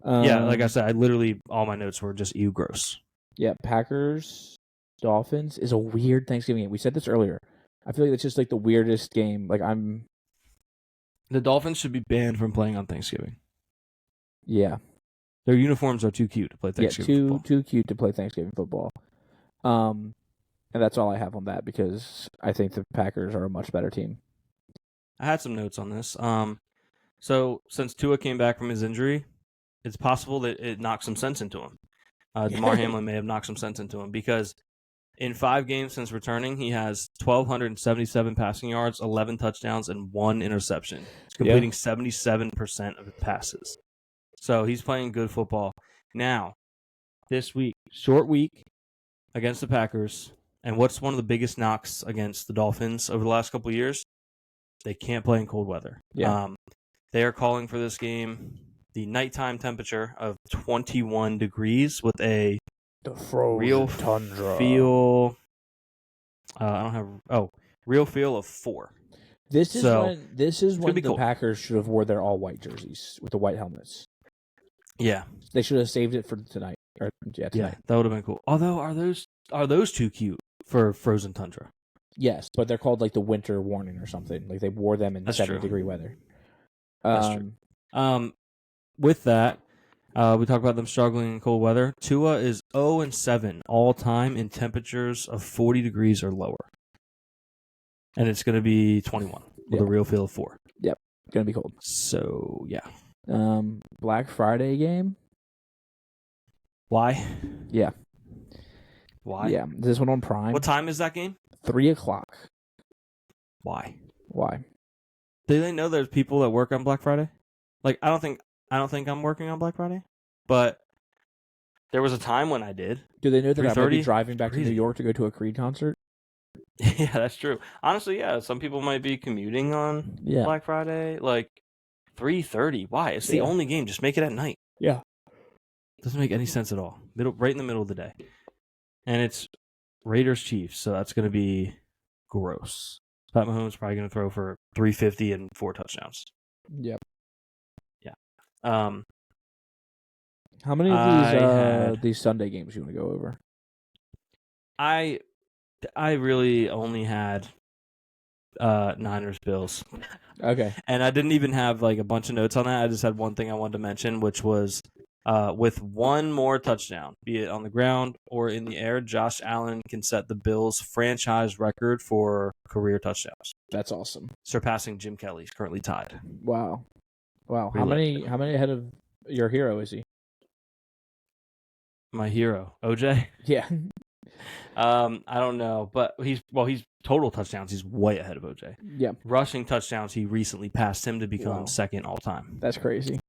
Yeah, like I said, I literally all my notes were just ew, gross. Yeah, Packers, Dolphins is a weird Thanksgiving game. We said this earlier. I feel like it's just like the weirdest game. Like The Dolphins should be banned from playing on Thanksgiving. Yeah. Their uniforms are too cute to play Thanksgiving football. Too cute to play Thanksgiving football. And that's all I have on that because I think the Packers are a much better team. I had some notes on this. So since Tua came back from his injury, it's possible that it knocked some sense into him. DeMar Hamlin may have knocked some sense into him because in 5 games since returning, he has 1,277 passing yards, 11 touchdowns, and 1 interception. He's completing 77% of his passes. So he's playing good football. Now, this week, short week against the Packers, And what's one of the biggest knocks against the Dolphins over the last couple of years? They can't play in cold weather. Yeah. They are calling for this game the nighttime temperature of 21 degrees with a The frozen real tundra. feel. I don't have. Real feel of 4. This is when the cold. Packers should have wore their all white jerseys with the white helmets. Yeah. They should have saved it for tonight. Tonight. Yeah, that would have been cool. Although, are those too cute for frozen tundra? Yes, but they're called like the winter warning or something. Like they wore them in That's 70-degree weather. That's true. With that, we talk about them struggling in cold weather. Tua is 0-7 all time in temperatures of 40 degrees or lower, and it's going to be 21 with a real feel of 4. Yep, gonna be cold. So yeah. Black Friday game. Why? Yeah. Why? Yeah, this one on Prime. What time is that game? 3:00. Why? Why? Do they know there's people that work on Black Friday? Like, I don't think I'm working on Black Friday, but there was a time when I did. Do they know that I'm going to be 3:30? driving back to New York to go to a Creed concert? Yeah, that's true. Honestly, yeah, some people might be commuting on Black Friday. Like, 3:30. Why? It's the only game. Just make it at night. Yeah. Doesn't make any sense at all. Right in the middle of the day. And it's Raiders Chiefs, so that's going to be gross. Pat Mahomes is probably going to throw for 350 and 4 touchdowns. Yep. Yeah. How many of these Sunday games you want to go over? I really only had Niners Bills. Okay. And I didn't even have like a bunch of notes on that. I just had one thing I wanted to mention, which was with one more touchdown, be it on the ground or in the air, Josh Allen can set the Bills' franchise record for career touchdowns. That's awesome. Surpassing Jim Kelly. He's currently tied. Wow. How many ahead of your hero is he? My hero, OJ? Yeah. I don't know, but he's total touchdowns. He's way ahead of OJ. Yeah. Rushing touchdowns, he recently passed him to become second all time. That's crazy.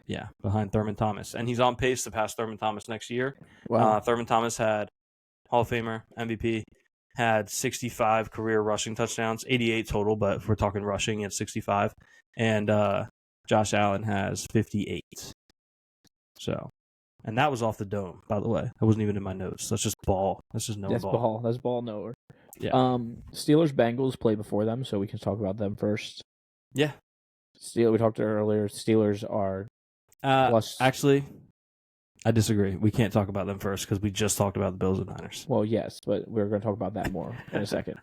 Yeah, behind Thurman Thomas, and he's on pace to pass Thurman Thomas next year. Wow. Thurman Thomas had Hall of Famer, MVP, had 65 career rushing touchdowns, 88 total, but if we're talking rushing, he had 65, and Josh Allen has 58. So. And that was off the dome, by the way. That wasn't even in my notes. That's just ball. That's just no ball. That's ball nowhere. Yeah. Steelers Bengals play before them, so we can talk about them first. Yeah. We talked earlier. Steelers are plus. Actually, I disagree. We can't talk about them first because we just talked about the Bills and Niners. Well, yes, but we're going to talk about that more in a second.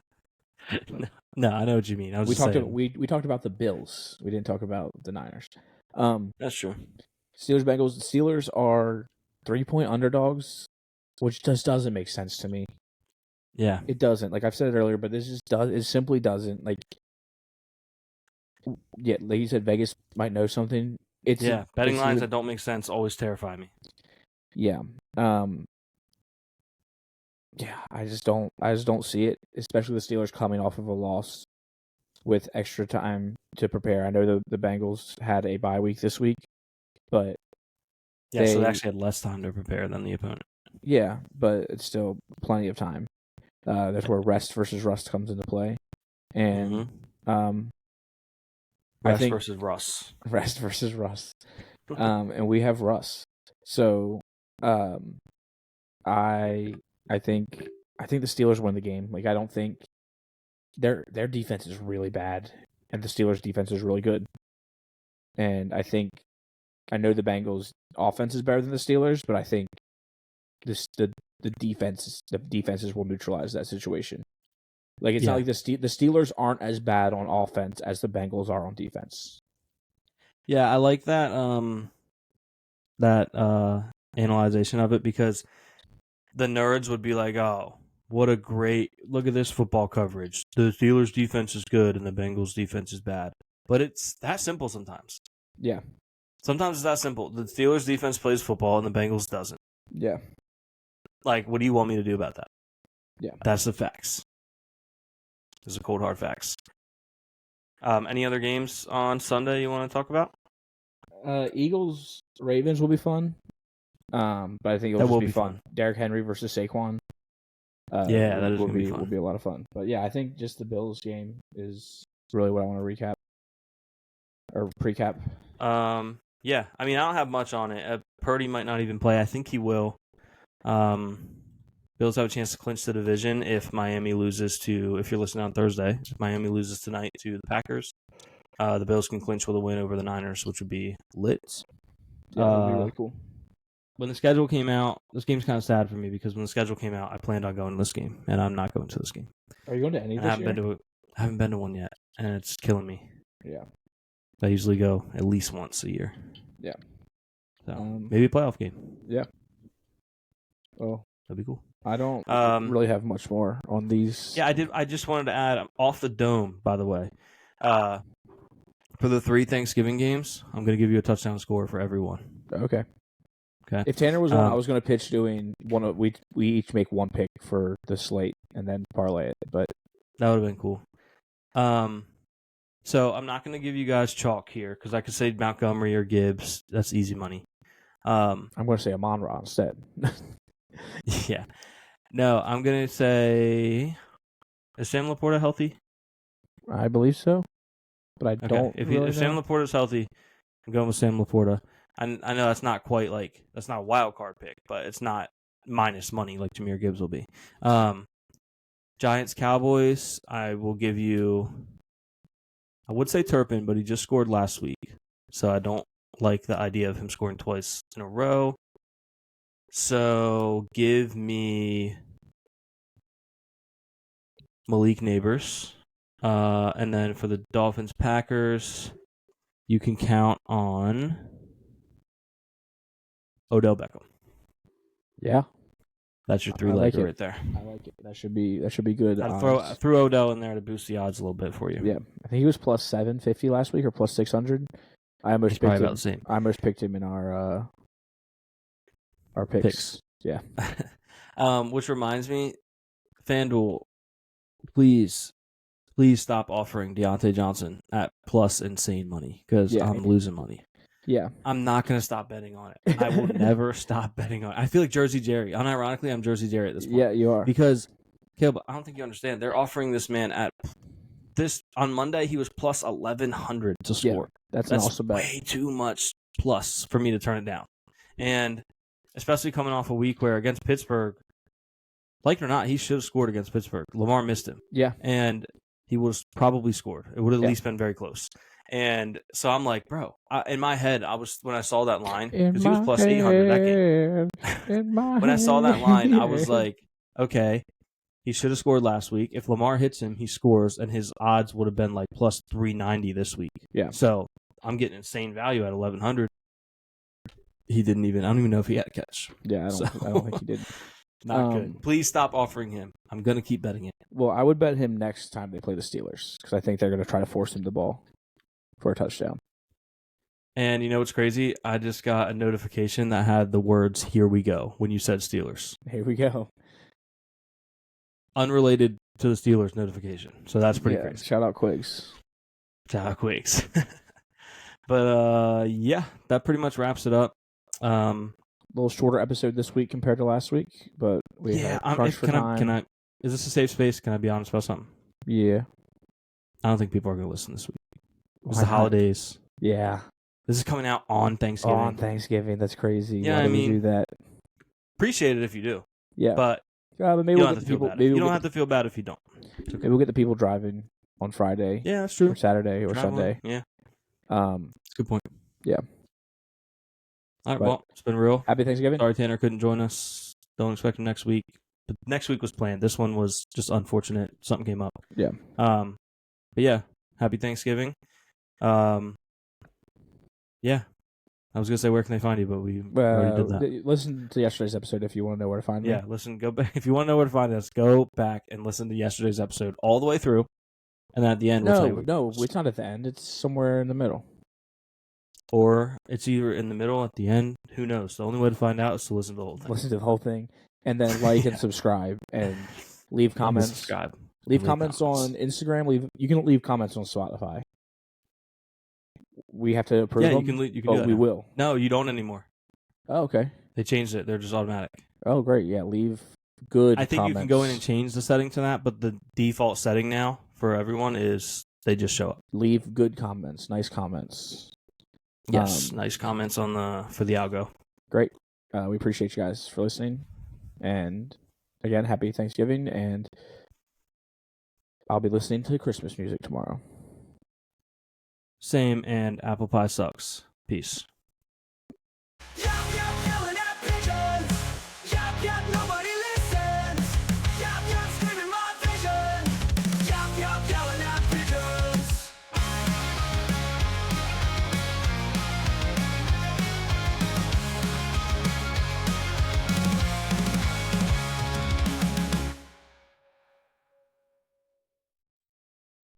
No, I know what you mean. We talked about the Bills. We didn't talk about the Niners. That's true. Steelers Bengals. The Steelers are 3-point underdogs, which just doesn't make sense to me. Yeah, it doesn't. Like I've said it earlier, but this just does. It simply doesn't. Like you said, Vegas might know something. Betting lines that don't make sense always terrify me. Yeah. Yeah. I just don't see it. Especially the Steelers coming off of a loss with extra time to prepare. I know the Bengals had a bye week this week. But so they actually had less time to prepare than the opponent. Yeah, but it's still plenty of time. That's where rest versus rust comes into play, and rest versus Russ. Rest versus Russ, and we have Russ. So, I think the Steelers win the game. Like I don't think their defense is really bad, and the Steelers' defense is really good, and I know the Bengals' offense is better than the Steelers, but I think the defenses will neutralize that situation. Like it's not like the Steelers aren't as bad on offense as the Bengals are on defense. Yeah, I like that analyzation of it because the nerds would be like, "Oh, what a great look at this football coverage. The Steelers' defense is good and the Bengals' defense is bad." But it's that simple sometimes. Yeah. Sometimes it's that simple. The Steelers' defense plays football and the Bengals doesn't. Yeah. Like, what do you want me to do about that? Yeah. That's the facts. Those are cold, hard facts. Any other games on Sunday you want to talk about? Eagles, Ravens will be fun. But I think it'll just be fun. Derrick Henry versus Saquon. That is will gonna be be fun. will be a lot of fun. But yeah, I think just the Bills game is really what I want to recap or precap. Yeah. I mean, I don't have much on it. Purdy might not even play. I think he will. Bills have a chance to clinch the division if Miami loses to. If you're listening on Thursday, if Miami loses tonight to the Packers, the Bills can clinch with a win over the Niners, which would be lit. Yeah, that would be really cool. When the schedule came out, this game's kind of sad for me because when the schedule came out, I planned on going to this game, and I'm not going to this game. Are you going to any And this year? I haven't been to one yet, and it's killing me. Yeah. I usually go at least once a year. Yeah. So maybe a playoff game. Yeah. Well, that'd be cool. I don't really have much more on these. Yeah, I did. I just wanted to add off the dome, by the way. For the 3 Thanksgiving games, I'm going to give you a touchdown score for everyone. Okay. Okay. If Tanner was on, I was going to pitch doing one of we each make one pick for the slate and then parlay it, but that would have been cool. So I'm not going to give you guys chalk here because I could say Montgomery or Gibbs. That's easy money. I'm going to say Amon-Ra instead. Yeah. No, I'm going to say, is Sam Laporta healthy? I believe so, but I don't. If Sam Laporta's healthy, I'm going with Sam Laporta. I know that's not quite that's not a wild card pick, but it's not minus money like Jahmyr Gibbs will be. Giants Cowboys, I will give you. I would say Turpin, but he just scored last week, so I don't like the idea of him scoring twice in a row. So give me Malik Neighbors, and then for the Dolphins Packers, you can count on Odell Beckham. Yeah, that's your 3-legger right there. I like it. That should be good. I threw Odell in there to boost the odds a little bit for you. Yeah, I think he was plus 750 last week or plus 600. I almost picked him. About the same. I almost picked him in our picks. Yeah. Which reminds me, FanDuel, please stop offering Deontay Johnson at plus insane money because I'm losing money. Yeah. I'm not going to stop betting on it. I will never stop betting on it. I feel like Jersey Jerry. Unironically, I'm Jersey Jerry at this point. Yeah, you are. Because, Caleb, I don't think you understand. They're offering this man at this on Monday. He was plus 1,100 to score. Yeah, that's an awesome bet. Way too much plus for me to turn it down. And especially coming off a week where against Pittsburgh, like it or not, he should have scored against Pittsburgh. Lamar missed him. Yeah. And he would have probably scored. It would have at least been very close. And so I'm like, bro, in my head, when I saw that line, because he was plus 800 that game. When I saw that line, I was like, okay, he should have scored last week. If Lamar hits him, he scores, and his odds would have been like plus 390 this week. Yeah. So I'm getting insane value at 1,100. He didn't even, I don't even know if he had a catch. Yeah, I don't think he did. Not good. Please stop offering him. I'm going to keep betting it. Well, I would bet him next time they play the Steelers because I think they're going to try to force him the ball for a touchdown. And you know what's crazy? I just got a notification that had the words, "Here we go," when you said Steelers. Here we go. Unrelated to the Steelers notification. So that's pretty crazy. Shout out Quigs. Shout out Quigs. But, that pretty much wraps it up. A little shorter episode this week compared to last week, but we had crunch for time. Is this a safe space? Can I be honest about something? Yeah. I don't think people are going to listen this week. It's the holidays. Yeah. This is coming out on Thanksgiving. That's crazy. Yeah, Why do we do that? Appreciate it if you do. Yeah. But maybe you don't have to feel bad. You don't have to feel bad if you don't. Okay. Maybe we'll get the people driving on Friday. Yeah, that's true. Or Saturday or Sunday. Yeah. That's a good point. Yeah. All right, well, it's been real. Happy Thanksgiving. Sorry Tanner couldn't join us. Don't expect him next week. But next week was planned. This one was just unfortunate. Something came up. Yeah. But yeah, happy Thanksgiving. Yeah. I was gonna say where can they find you, but we already did that. Listen to yesterday's episode if you want to know where to find me. Yeah, go back if you want to know where to find us. Go back and listen to yesterday's episode all the way through, and then at the end, no, it's not at the end. It's somewhere in the middle, or it's either in the middle, at the end. Who knows? The only way to find out is to listen to the whole thing. Listen to the whole thing, and then like and subscribe and leave comments. Subscribe. Leave comments on Instagram. You can leave comments on Spotify. We have to approve them. You can do that. We will. No, you don't anymore. Oh, okay. They changed it. They're just automatic. Oh, great. Yeah, leave good I think comments. you can go in and change the setting to that, but the default setting now for everyone is they just show up. Leave good comments, nice comments. Yes, nice comments for the algo. Great. We appreciate you guys for listening. And again, happy Thanksgiving. And I'll be listening to Christmas music tomorrow. Same, and apple pie sucks. Peace.